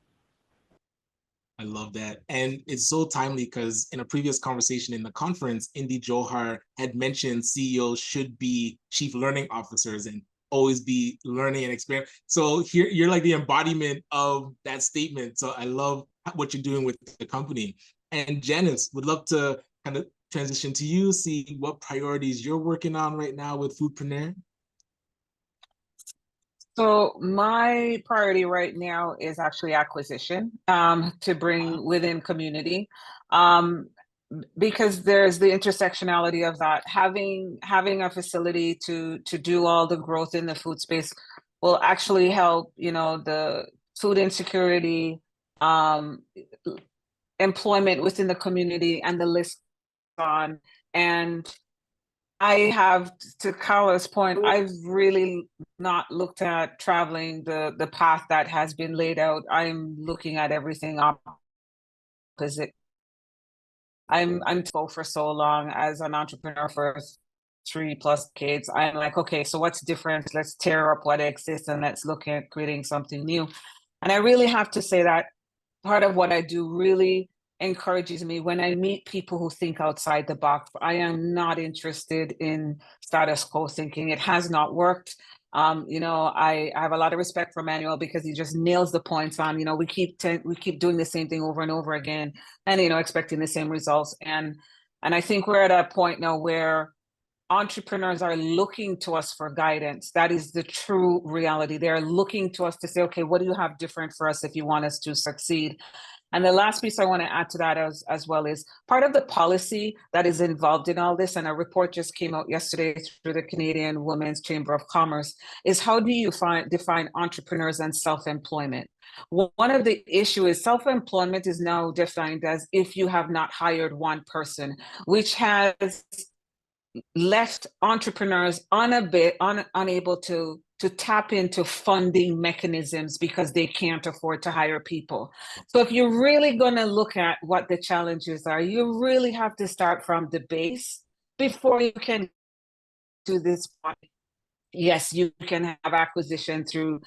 I love that. And it's so timely because in a previous conversation in the conference, Indy Johar had mentioned CEOs should be chief learning officers and always be learning and experiment. So here you're like the embodiment of that statement. So I love what you're doing with the company. And Janice, would love to kind of transition to you, see what priorities you're working on right now with Foodpreneur. So my priority right now is actually acquisition to bring within community, because there's the intersectionality of that. Having a facility to do all the growth in the food space will actually help, you know, the food insecurity, employment within the community, and the list on. And I have, to Carla's point, I've really not looked at traveling the path that has been laid out. I'm looking at everything opposite. I'm for so long as an entrepreneur for 3+ decades. I'm like, okay, so what's different? Let's tear up what exists and let's look at creating something new. And I really have to say that part of what I do really encourages me when I meet people who think outside the box. I am not interested in status quo thinking. It has not worked. You know, I have a lot of respect for Amanuel because he just nails the points on, you know, we keep doing the same thing over and over again and, you know, expecting the same results. And I think we're at a point now where entrepreneurs are looking to us for guidance. That is the true reality. They're looking to us to say, okay, what do you have different for us if you want us to succeed? And the last piece I want to add to that as well is part of the policy that is involved in all this, and a report just came out yesterday through the Canadian Women's Chamber of Commerce, is how do you define entrepreneurs and self-employment? One of the issues is self-employment is now defined as if you have not hired one person, which has left entrepreneurs unable to tap into funding mechanisms because they can't afford to hire people. So if you're really going to look at what the challenges are, you really have to start from the base before you can do this. Yes, you can have acquisition through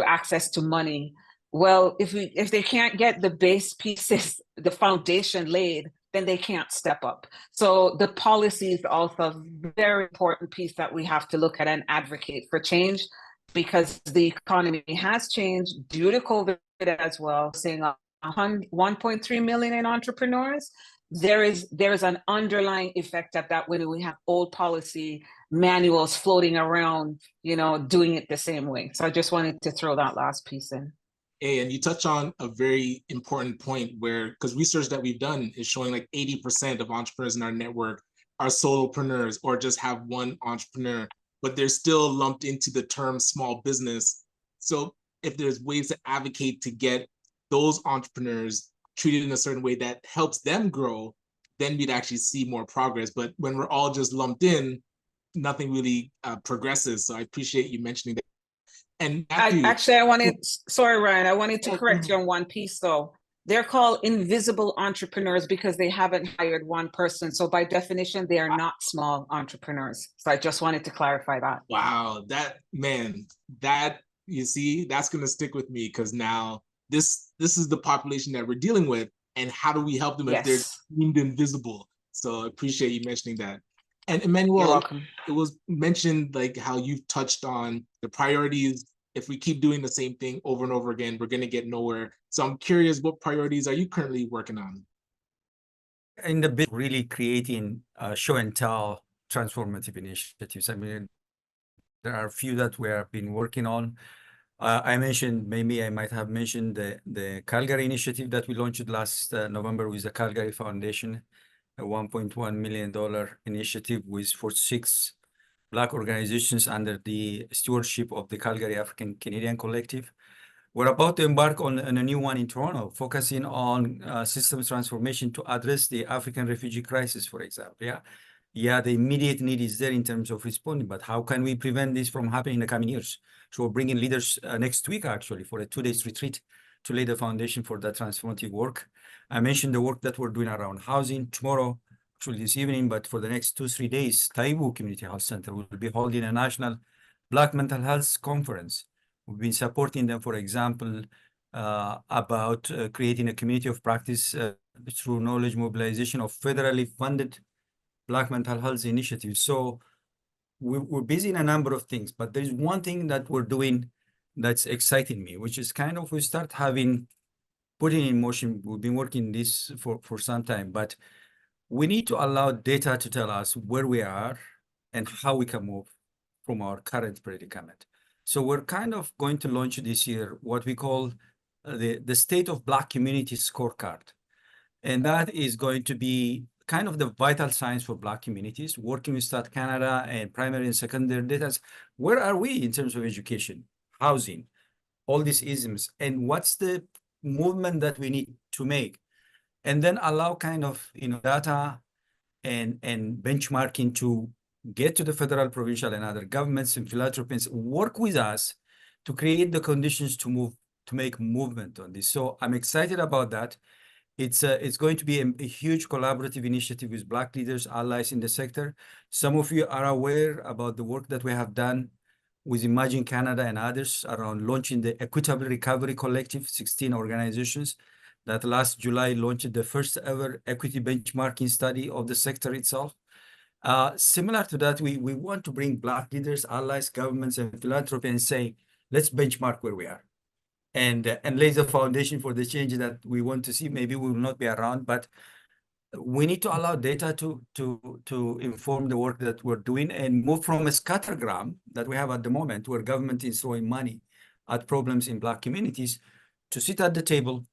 access to money. Well, if they can't get the base pieces, the foundation laid, then they can't step up. So the policy is also a very important piece that we have to look at and advocate for change, because the economy has changed due to COVID as well. Seeing 1.3 million in entrepreneurs, there is an underlying effect of that when we have old policy manuals floating around, you know, doing it the same way. So I just wanted to throw that last piece in. Hey, and you touch on a very important point where, because research that we've done is showing like 80% of entrepreneurs in our network are solopreneurs or just have one entrepreneur, but they're still lumped into the term small business. So if there's ways to advocate to get those entrepreneurs treated in a certain way that helps them grow, then we'd actually see more progress. But when we're all just lumped in, nothing really progresses. So I appreciate you mentioning that. And sorry, Ryan, I wanted to correct you on one piece though. They're called invisible entrepreneurs because they haven't hired one person. So by definition, they are not small entrepreneurs. So I just wanted to clarify that. Wow, that you see, that's going to stick with me, because now this is the population that we're dealing with, and how do we help them if they're deemed invisible? So I appreciate you mentioning that. And Amanuel, it was mentioned like how you've touched on the priorities. If we keep doing the same thing over and over again, we're going to get nowhere. So I'm curious, what priorities are you currently working on? In the bit, really creating show and tell transformative initiatives. I mean, there are a few that we have been working on. I mentioned, maybe I might have mentioned the Calgary initiative that we launched last November with the Calgary Foundation, a $1.1 million initiative with 46 Black organizations under the stewardship of the Calgary African Canadian Collective. We're about to embark on a new one in Toronto, focusing on systems transformation to address the African refugee crisis, for example. Yeah, yeah, the immediate need is there in terms of responding, but how can we prevent this from happening in the coming years? So we're bringing leaders next week, actually, for a 2-day retreat to lay the foundation for that transformative work. I mentioned the work that we're doing around housing tomorrow, actually this evening, but for the next 2-3 days, Taibu Community Health Center will be holding a national Black mental health conference. We've been supporting them, for example, about creating a community of practice through knowledge mobilization of federally funded Black mental health initiatives. So we're busy in a number of things, but there's one thing that we're doing that's exciting me, which is kind of we start putting in motion. We've been working this for some time, but we need to allow data to tell us where we are and how we can move from our current predicament. So we're kind of going to launch this year what we call the State of Black Community Scorecard. And that is going to be kind of the vital signs for Black communities, working with Stat Canada and primary and secondary data. Where are we in terms of education, housing, all these isms, and what's the movement that we need to make? And then allow kind of, data and benchmarking to get to the federal, provincial, and other governments and philanthropists, work with us to create the conditions to make movement on this. So I'm excited about that. It's going to be a huge collaborative initiative with Black leaders, allies in the sector. Some of you are aware about the work that we have done with Imagine Canada and others around launching the Equitable Recovery Collective, 16 organizations that last July launched the first ever equity benchmarking study of the sector itself. Similar to that, we want to bring Black leaders, allies, governments, and philanthropy and say, let's benchmark where we are. And lay the foundation for the change that we want to see. Maybe we will not be around, but we need to allow data to inform the work that we're doing and move from a scattergram that we have at the moment, where government is throwing money at problems in Black communities, to sit at the table,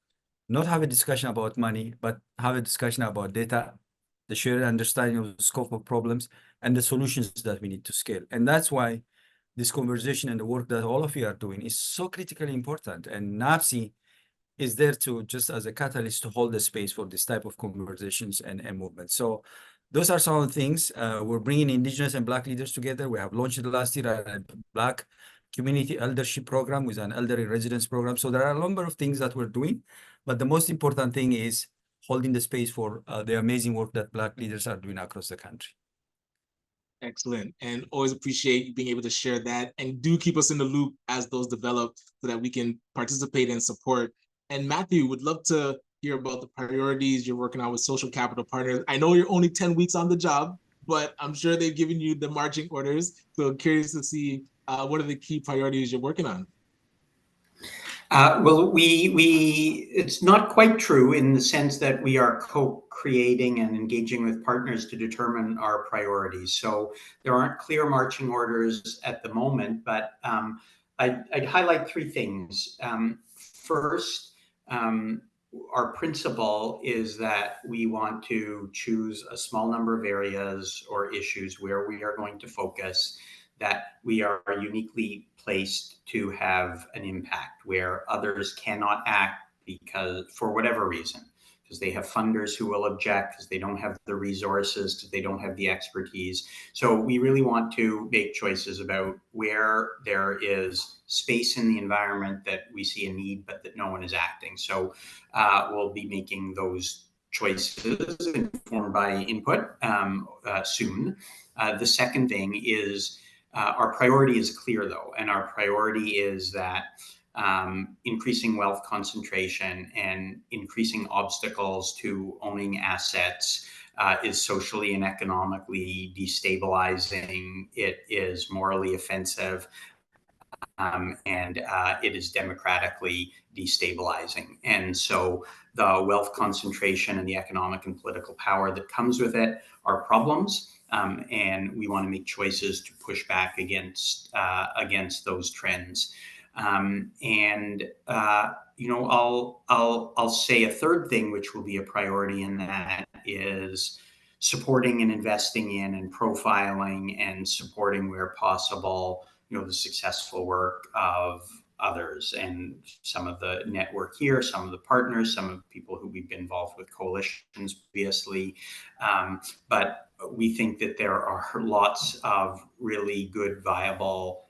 not have a discussion about money, but have a discussion about data, the shared understanding of the scope of problems, and the solutions that we need to scale. And that's why this conversation and the work that all of you are doing is so critically important. And NABC is there to just as a catalyst to hold the space for this type of conversations and movements. So those are some of the things. We're bringing Indigenous and Black leaders together. We have launched last year a Black community eldership program with an elder in residence program. So there are a number of things that we're doing, but the most important thing is holding the space for the amazing work that Black leaders are doing across the country. Excellent. And always appreciate you being able to share that, and do keep us in the loop as those develop so that we can participate and support. And Matthew, would love to hear about the priorities you're working on with Social Capital Partners. I know you're only 10 weeks on the job, but I'm sure they've given you the marching orders. So I'm curious to see what are the key priorities you're working on? Well, it's not quite true in the sense that we are co-creating and engaging with partners to determine our priorities. So there aren't clear marching orders at the moment, but I'd highlight three things. First, our principle is that we want to choose a small number of areas or issues where we are going to focus, that we are uniquely placed to have an impact, where others cannot act because, for whatever reason, because they have funders who will object, because they don't have the resources, because they don't have the expertise. So we really want to make choices about where there is space in the environment that we see a need, but that no one is acting. So we'll be making those choices informed by input soon. The second thing is, our priority is clear, though, and our priority is that increasing wealth concentration and increasing obstacles to owning assets is socially and economically destabilizing. It is morally offensive, and it is democratically destabilizing. And so the wealth concentration and the economic and political power that comes with it are problems. And we want to make choices to push back against those trends. I'll say a third thing, which will be a priority in that, is supporting and investing in and profiling and supporting where possible, the successful work of others. And some of the network here, some of the partners, some of the people who we've been involved with coalitions previously. But we think that there are lots of really good, viable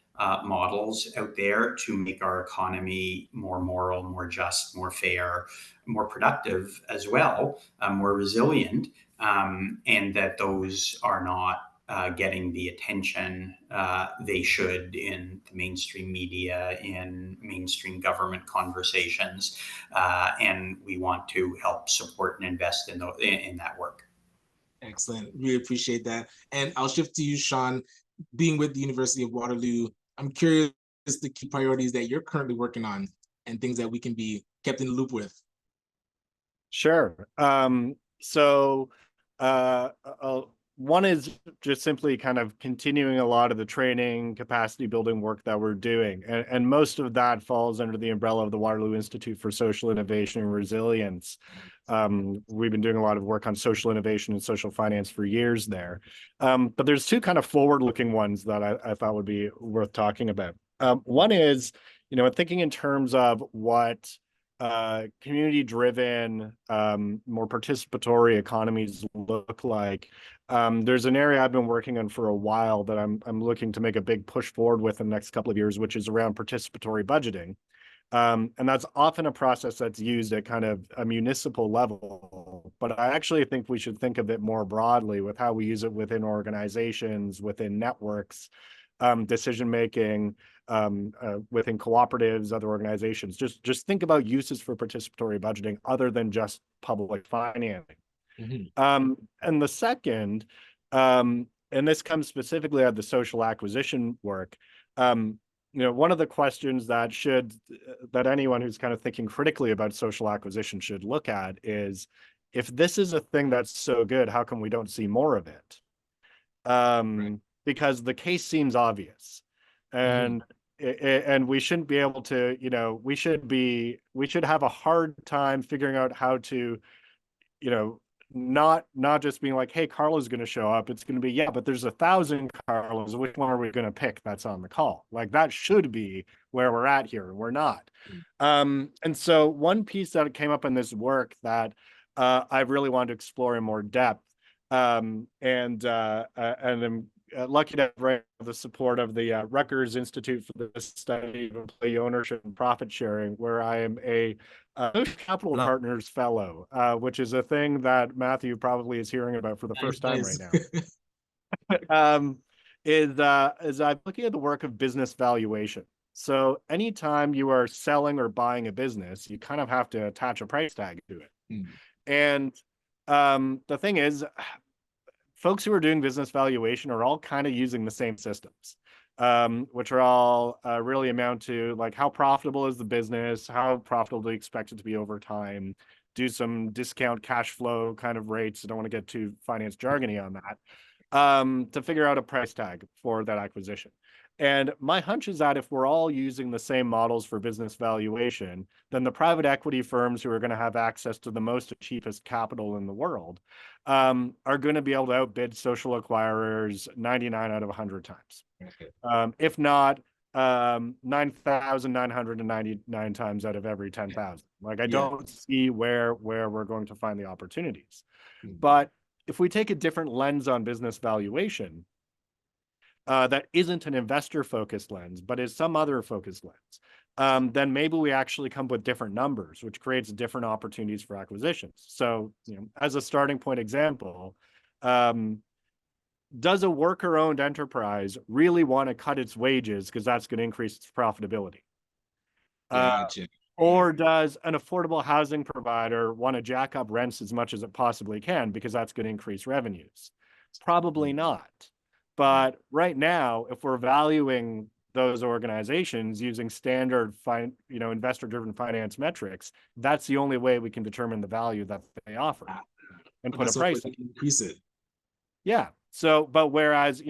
models out there to make our economy more moral, more just, more fair, more productive as well, more resilient, and that those are not getting the attention they should in the mainstream media, in mainstream government conversations, and we want to help support and invest in that work. Excellent. We appreciate that. And I'll shift to you, Sean. Being with the University of Waterloo, I'm curious the key priorities that you're currently working on and things that we can be kept in the loop with. Sure. One is just simply kind of continuing a lot of the training, capacity building work that we're doing. And most of that falls under the umbrella of the Waterloo Institute for Social Innovation and Resilience. We've been doing a lot of work on social innovation and social finance for years there. But there's two kind of forward-looking ones that I thought would be worth talking about. One is, thinking in terms of what community-driven, more participatory economies look like. There's an area I've been working on for a while that I'm looking to make a big push forward with in the next couple of years, which is around participatory budgeting. And that's often a process that's used at kind of a municipal level, but I actually think we should think of it more broadly with how we use it within organizations, within networks, decision-making, within cooperatives, other organizations. Just think about uses for participatory budgeting other than just public financing. Mm-hmm. And the second, and this comes specifically out of the social acquisition work, one of the questions that anyone who's kind of thinking critically about social acquisition should look at is, if this is a thing that's so good, how come we don't see more of it? Right. Because the case seems obvious, and and we shouldn't be able to, we should have a hard time figuring out how to, not just being like, hey, Carla's going to show up. It's going to be, yeah, but there's 1,000 Carlas. Which one are we going to pick that's on the call? Like, that should be where we're at here, and we're not. And so one piece that came up in this work that I really wanted to explore in more depth, and I'm lucky to have the support of the Rutgers Institute for the Study of Employee Ownership and Profit Sharing, where I am a Social Capital Partners Fellow, which is a thing that Matthew probably is hearing about for the first time right now. Is I'm looking at the work of business valuation. So anytime you are selling or buying a business, you kind of have to attach a price tag to it. And the thing is, folks who are doing business valuation are all kind of using the same systems, which are all really amount to, like, how profitable is the business? How profitable do you expect it to be over time? Do some discount cash flow kind of rates. I don't want to get too finance jargony on that, to figure out a price tag for that acquisition. And my hunch is that if we're all using the same models for business valuation, then the private equity firms who are going to have access to the most cheapest capital in the world are going to be able to outbid social acquirers 99 out of 100 times. If not, 9,999 times out of every 10,000. Like, I don't see where we're going to find the opportunities. But if we take a different lens on business valuation, that isn't an investor-focused lens, but is some other focused lens, then maybe we actually come up with different numbers, which creates different opportunities for acquisitions. So, as a starting point example, does a worker-owned enterprise really want to cut its wages because that's going to increase its profitability? Or does an affordable housing provider want to jack up rents as much as it possibly can because that's going to increase revenues? Probably not. But right now, if we're valuing those organizations using standard investor-driven finance metrics, that's the only way we can determine the value that they offer and put a price on. Increase it. Yeah. So, but whereas,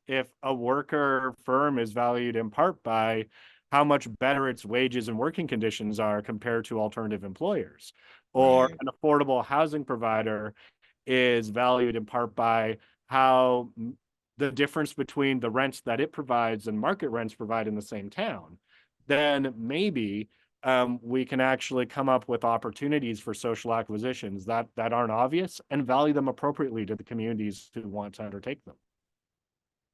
if a worker firm is valued in part by how much better its wages and working conditions are compared to alternative employers, or an affordable housing provider is valued in part by how the difference between the rents that it provides and market rents provide in the same town, then maybe we can actually come up with opportunities for social acquisitions that aren't obvious and value them appropriately to the communities who want to undertake them.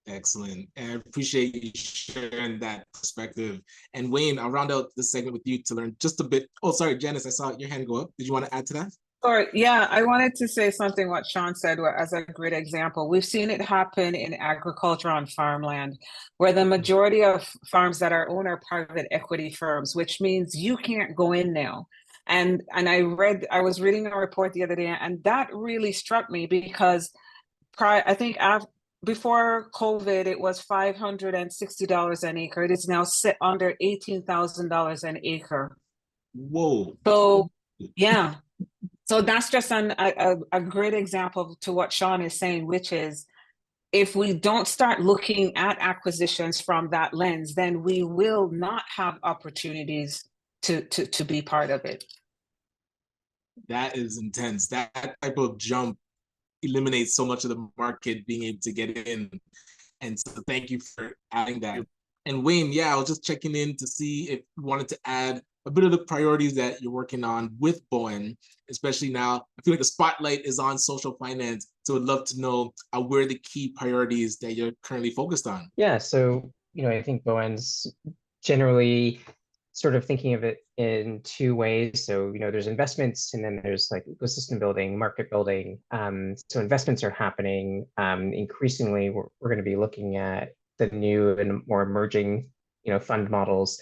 Excellent. And I appreciate you sharing that perspective. And Wayne, I'll round out this segment with you to learn just a bit. Oh, sorry, Janice, I saw your hand go up. Did you want to add to that? Or yeah, I wanted to say something what Sean said as a great example. We've seen it happen in agriculture on farmland, where the majority of farms that are owned are private equity firms, which means you can't go in now. And I was reading a report the other day, and that really struck me because I think before COVID, it was $560 an acre. It is now set under $18,000 an acre. Whoa. So yeah. So that's just a great example to what Sean is saying, which is if we don't start looking at acquisitions from that lens, then we will not have opportunities to be part of it. That is intense. That type of jump eliminates so much of the market being able to get in. And so thank you for adding that. And Wayne, yeah, I was just checking in to see if you wanted to add a bit of the priorities that you're working on with Boann, especially now. I feel like the spotlight is on social finance. So I'd love to know where are the key priorities that you're currently focused on. Yeah, so, I think Boann's generally sort of thinking of it in two ways. So, there's investments and then there's like ecosystem building, market building. So investments are happening. Increasingly, we're going to be looking at the new and more emerging, fund models.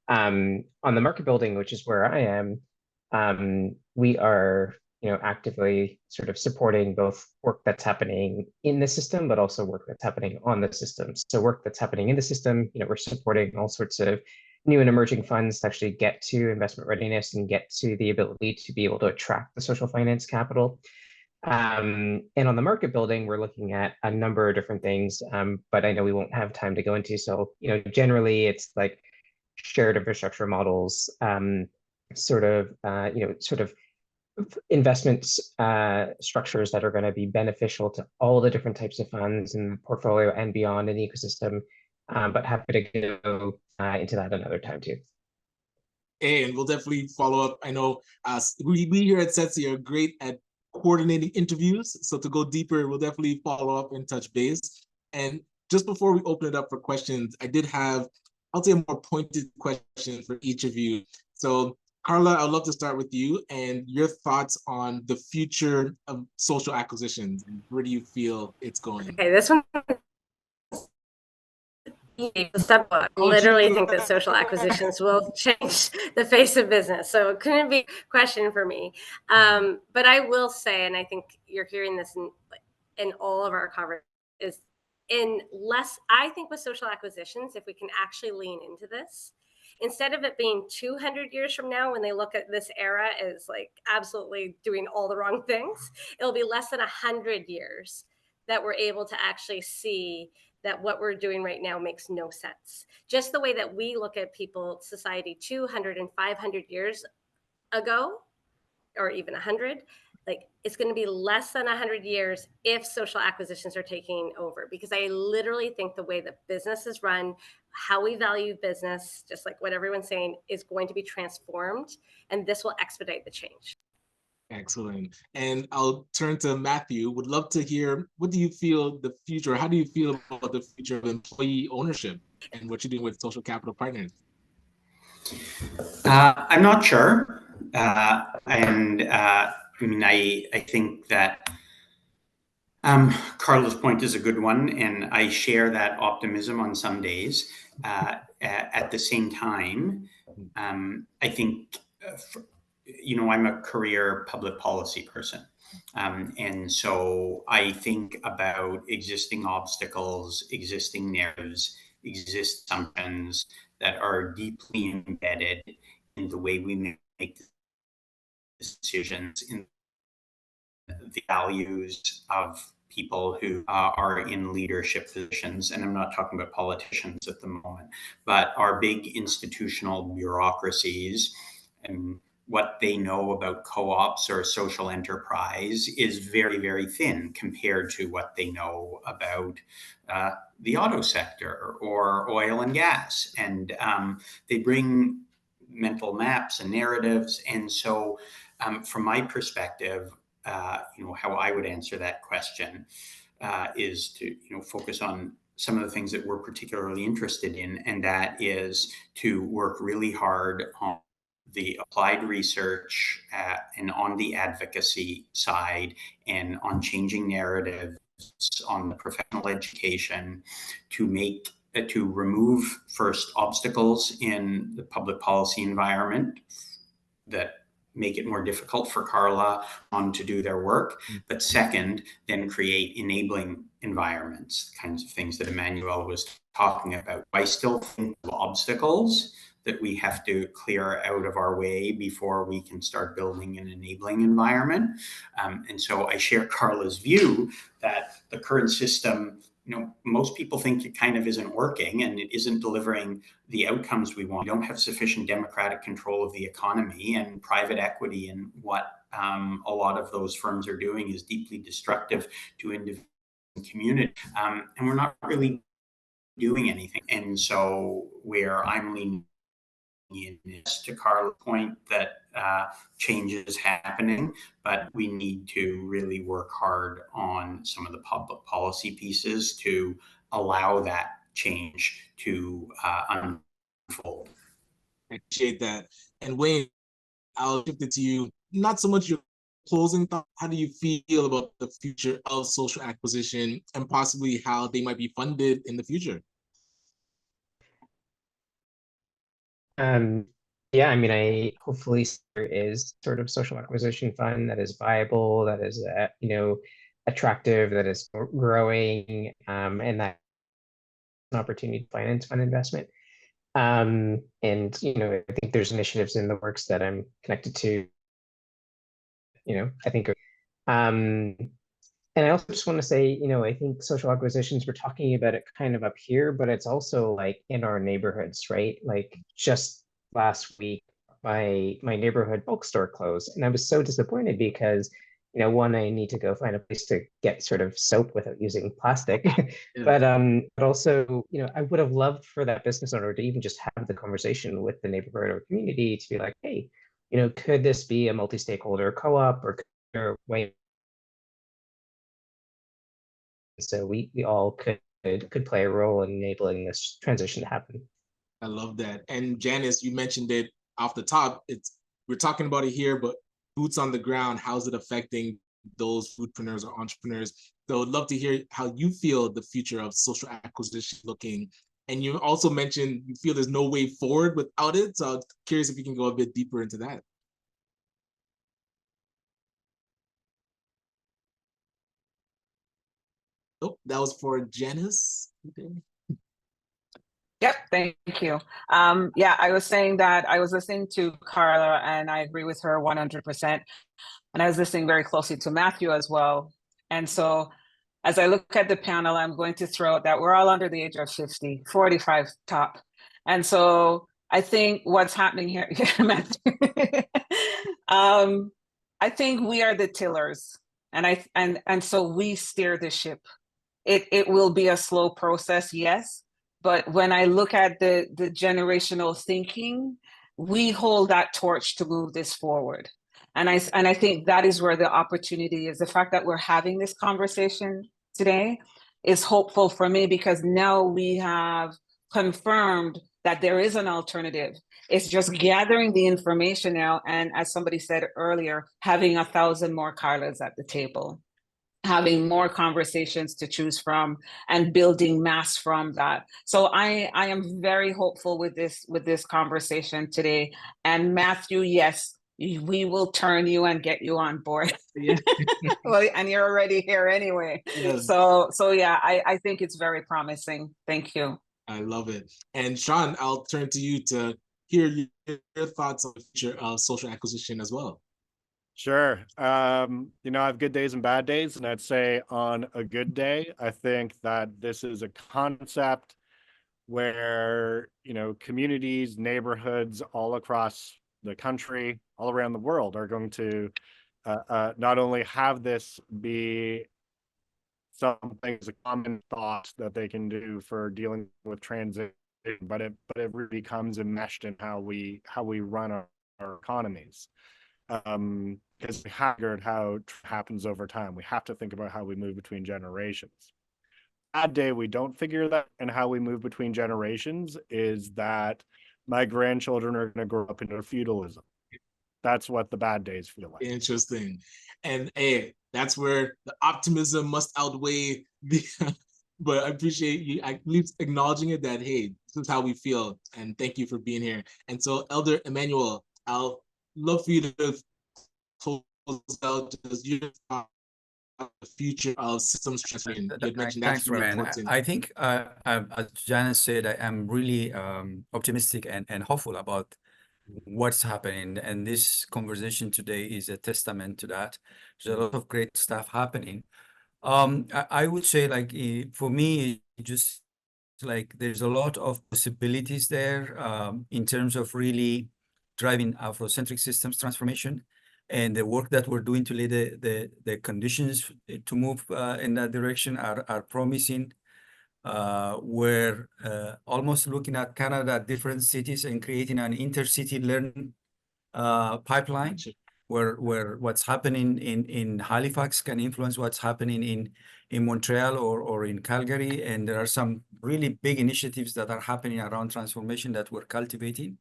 On the market building, which is where I am, we are, actively sort of supporting both work that's happening in the system, but also work that's happening on the system. So work that's happening in the system, we're supporting all sorts of new and emerging funds to actually get to investment readiness and get to the ability to be able to attract the social finance capital. And on the market building, we're looking at a number of different things, but I know we won't have time to go into. So, generally it's like shared infrastructure models, sort of investments structures that are going to be beneficial to all the different types of funds in the portfolio and beyond in the ecosystem. But happy to go into that another time too. And we'll definitely follow up. I know we here at Setsi are great at coordinating interviews. So to go deeper, we'll definitely follow up and touch base. And just before we open it up for questions, I did have, I'll say, a more pointed question for each of you. So Carla, I'd love to start with you and your thoughts on the future of social acquisitions. Where do you feel it's going? Okay, this one. I literally think that social acquisitions will change the face of business. So it couldn't be a question for me. But I will say, and I think you're hearing this in all of our conversations, is I think with social acquisitions, if we can actually lean into this, instead of it being 200 years from now when they look at this era as like absolutely doing all the wrong things, it'll be less than 100 years that we're able to actually see that what we're doing right now makes no sense. Just the way that we look at people, society 200 and 500 years ago, or even 100, like it's going to be less than 100 years if social acquisitions are taking over, because I literally think the way that business is run, how we value business, just like what everyone's saying, is going to be transformed, and this will expedite the change. Excellent. And I'll turn to Matthew. Would love to hear, what do you feel the future, how do you feel about the future of employee ownership and what you're doing with social capital partners? I'm not sure. I think that Carla's point is a good one, and I share that optimism on some days. At the same time, I think, I'm a career public policy person. And so I think about existing obstacles, existing narratives, existing assumptions that are deeply embedded in the way we make decisions, in the values of people who are in leadership positions. And I'm not talking about politicians at the moment, but our big institutional bureaucracies and what they know about co-ops or social enterprise is very, very thin compared to what they know about the auto sector or oil and gas. And they bring mental maps and narratives. And so from my perspective, how I would answer that question is to, focus on some of the things that we're particularly interested in, and that is to work really hard on the applied research and on the advocacy side and on changing narratives on the professional education to remove first obstacles in the public policy environment that make it more difficult for Carla to do their work. But second, then create enabling environments, kinds of things that Amanuel was talking about. I still think of obstacles that we have to clear out of our way before we can start building an enabling environment. And so I share Carla's view that the current system, most people think it kind of isn't working and it isn't delivering the outcomes we want. We don't have sufficient democratic control of the economy, and private equity and what a lot of those firms are doing is deeply destructive to individuals and community. And we're not really doing anything. And so where I'm leaning in is to Carla's point that change is happening, but we need to really work hard on some of the public policy pieces to allow that change to unfold. I appreciate that. And Wayne, I'll shift it to you. Not so much your closing thought. How do you feel about the future of social acquisition and possibly how they might be funded in the future? Yeah, I mean, hopefully there is sort of social acquisition fund that is viable, that is, attractive, that is growing, and that an opportunity to finance fund investment. And, I think there's initiatives in the works that I'm connected to, I think, and I also just want to say, I think social acquisitions, we're talking about it kind of up here, but it's also like in our neighborhoods, right? Like just last week, my neighborhood bookstore closed, and I was so disappointed because, one, I need to go find a place to get sort of soap without using plastic, Yeah. but also, I would have loved for that business owner to even just have the conversation with the neighborhood or community to be like, hey, could this be a multi-stakeholder co-op, or could there way? So we all could play a role in enabling this transition to happen. I love that. And Janice, you mentioned it off the top. We're talking about it here, but boots on the ground, how's it affecting those foodpreneurs or entrepreneurs? So I'd love to hear how you feel the future of social acquisition looking. And you also mentioned you feel there's no way forward without it. So I'm curious if you can go a bit deeper into that. Oh, that was for Janice. Okay. Yep, thank you. Yeah, I was saying that I was listening to Carla and I agree with her 100%. And I was listening very closely to Matthew as well. And so as I look at the panel, I'm going to throw out that we're all under the age of 50, 45 top. And so I think what's happening here, Matthew, I think we are the tillers, and so we steer the ship. It will be a slow process, yes, but when I look at the generational thinking, we hold that torch to move this forward. And I think that is where the opportunity is. The fact that we're having this conversation today is hopeful for me, because now we have confirmed that there is an alternative. It's just gathering the information now, and as somebody said earlier, having 1,000 more Carlas at the table, having more conversations to choose from, and building mass from that. So I am very hopeful with this conversation today. And Matthew, yes, we will turn you and get you on board. Yeah. Well, and you're already here anyway. Yes. So yeah, I think it's very promising. Thank you. I love it. And Sean, I'll turn to you to hear your thoughts on the future of social acquisition as well. Sure. I have good days and bad days, and I'd say on a good day, I think that this is a concept where, communities, neighborhoods all across the country, all around the world are going to not only have this be something as a common thought that they can do for dealing with transition, but it really becomes enmeshed in how we run our economies. Because we have figured how it happens over time. We have to think about how we move between generations. Bad day we don't figure that, and how we move between generations is that my grandchildren are going to grow up into feudalism. That's what the bad days feel like. Interesting. And hey, that's where the optimism must outweigh the but I appreciate you at least acknowledging it, that hey, this is how we feel. And thank you for being here. And so Elder Amanuel, I'll love for you to close out just your the future of systems transformation. You had mentioned that's Thanks, really Ryan. important. I think, as Janice said, I am really optimistic and hopeful about what's happening. And this conversation today is a testament to that. There's a lot of great stuff happening. I would say, like, for me, just like there's a lot of possibilities there in terms of really driving Afrocentric systems transformation. And the work that we're doing to lay the conditions to move in that direction are promising. We're almost looking at Canada, different cities, and creating an intercity learning pipeline, where what's happening in Halifax can influence what's happening in Montreal or in Calgary. And there are some really big initiatives that are happening around transformation that we're cultivating.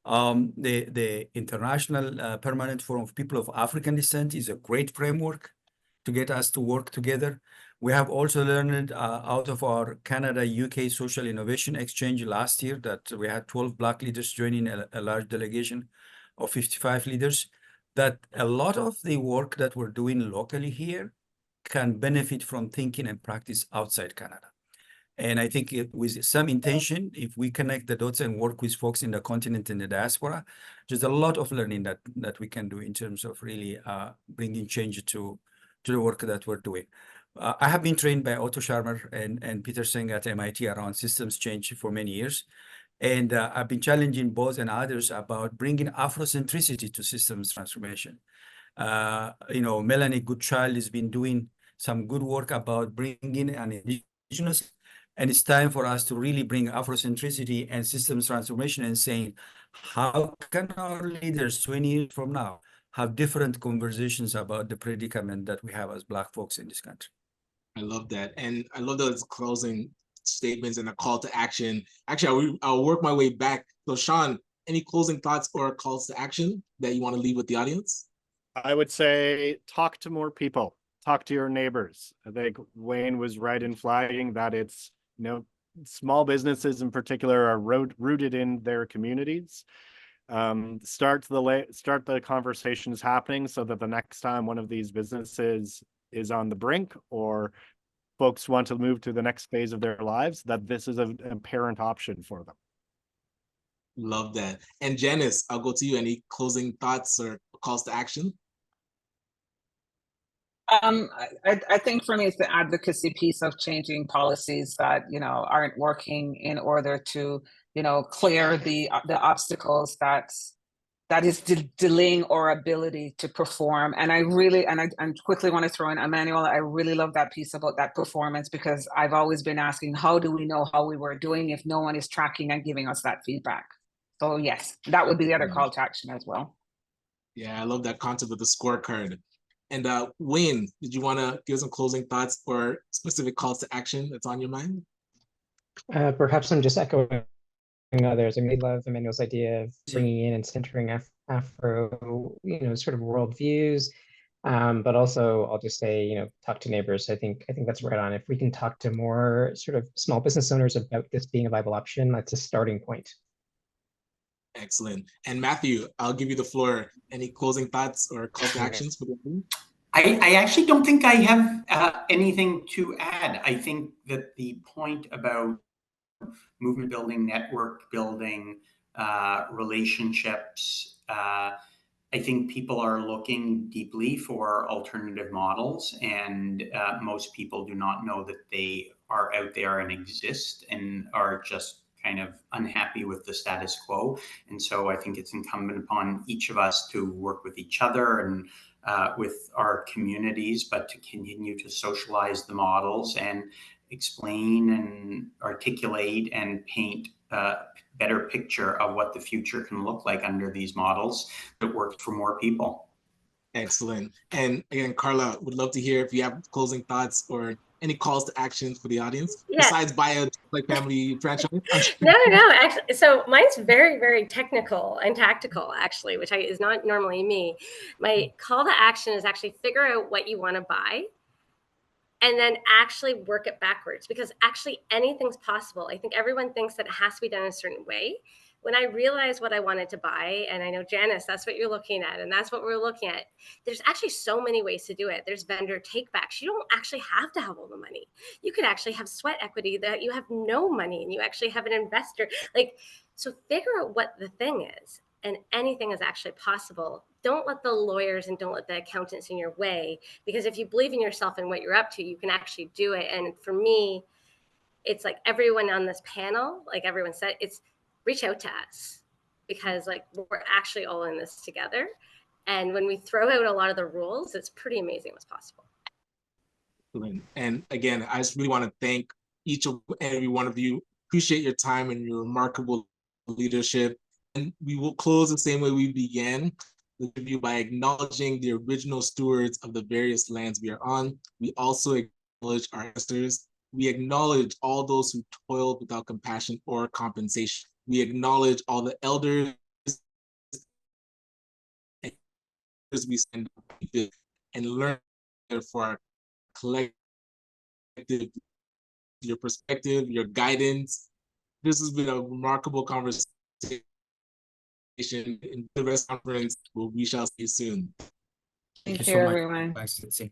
The International Permanent Forum of People of African Descent is a great framework to get us to work together. We have also learned out of our Canada-UK Social Innovation Exchange last year that we had 12 Black leaders joining a large delegation of 55 leaders, that a lot of the work that we're doing locally here can benefit from thinking and practice outside Canada. And I think with some intention, if we connect the dots and work with folks in the continent and the diaspora, there's a lot of learning that we can do in terms of really bringing change to the work that we're doing. I have been trained by Otto Scharmer and Peter Singh at MIT around systems change for many years. And I've been challenging Boz and others about bringing Afrocentricity to systems transformation. Melanie Goodchild has been doing some good work about bringing an indigenous, and it's time for us to really bring Afrocentricity and systems transformation and saying, how can our leaders 20 years from now have different conversations about the predicament that we have as Black folks in this country? I love that. And I love those closing statements and a call to action. Actually, I'll work my way back. So Sean, any closing thoughts or calls to action that you want to leave with the audience? I would say talk to more people, talk to your neighbors. I think Wayne was right in flagging that it's, small businesses in particular are rooted in their communities. Start the conversations happening so that the next time one of these businesses is on the brink or folks want to move to the next phase of their lives, that this is an apparent option for them. Love that. And Janice, I'll go to you. Any closing thoughts or calls to action? I think for me, it's the advocacy piece of changing policies that, aren't working in order to, clear the obstacles that is delaying our ability to perform. And I quickly want to throw in Amanuel. I really love that piece about that performance, because I've always been asking, how do we know how we were doing if no one is tracking and giving us that feedback? So yes, that would be the other call to action as well. Yeah, I love that concept of the scorecard. And Wayne, did you want to give some closing thoughts or specific calls to action that's on your mind? Perhaps I'm just echoing others. I really love Emmanuel's idea of bringing in and centering Afro, sort of worldviews. But also, I'll just say, talk to neighbors. I think that's right on. If we can talk to more sort of small business owners about this being a viable option, that's a starting point. Excellent. And Matthew, I'll give you the floor. Any closing thoughts or call to actions for the team? I actually don't think I have anything to add. I think that the point about movement building, network building, relationships, I think people are looking deeply for alternative models, and most people do not know that they are out there and exist and are just kind of unhappy with the status quo. And so I think it's incumbent upon each of us to work with each other and with our communities, but to continue to socialize the models and explain and articulate and paint a better picture of what the future can look like under these models that work for more people. Excellent. And again, Carla, would love to hear if you have closing thoughts or any calls to action for the audience, besides buy a like family franchise. No, actually, so mine's very, very technical and tactical, actually, which is not normally me. My call to action is actually figure out what you want to buy and then actually work it backwards, because actually anything's possible. I think everyone thinks that it has to be done a certain way. When I realized what I wanted to buy, and I know, Janice, that's what you're looking at, and that's what we're looking at, there's actually so many ways to do it. There's vendor takebacks. You don't actually have to have all the money. You could actually have sweat equity that you have no money and you actually have an investor. Like, so figure out what the thing is, and anything is actually possible. Don't let the lawyers and don't let the accountants in your way, because if you believe in yourself and what you're up to, you can actually do it. And for me, it's like everyone on this panel, like everyone said, it's reach out to us, because like we're actually all in this together. And when we throw out a lot of the rules, it's pretty amazing what's possible. And again, I just really want to thank each and every one of you. Appreciate your time and your remarkable leadership. And we will close the same way we began the interview, by acknowledging the original stewards of the various lands we are on. We also acknowledge our ancestors. We acknowledge all those who toiled without compassion or compensation. We acknowledge all the elders we send and learn for our collective, your perspective, your guidance. This has been a remarkable conversation in the rest conference. We shall see you soon. Thank you, so much. everyone. Bye, Setsi.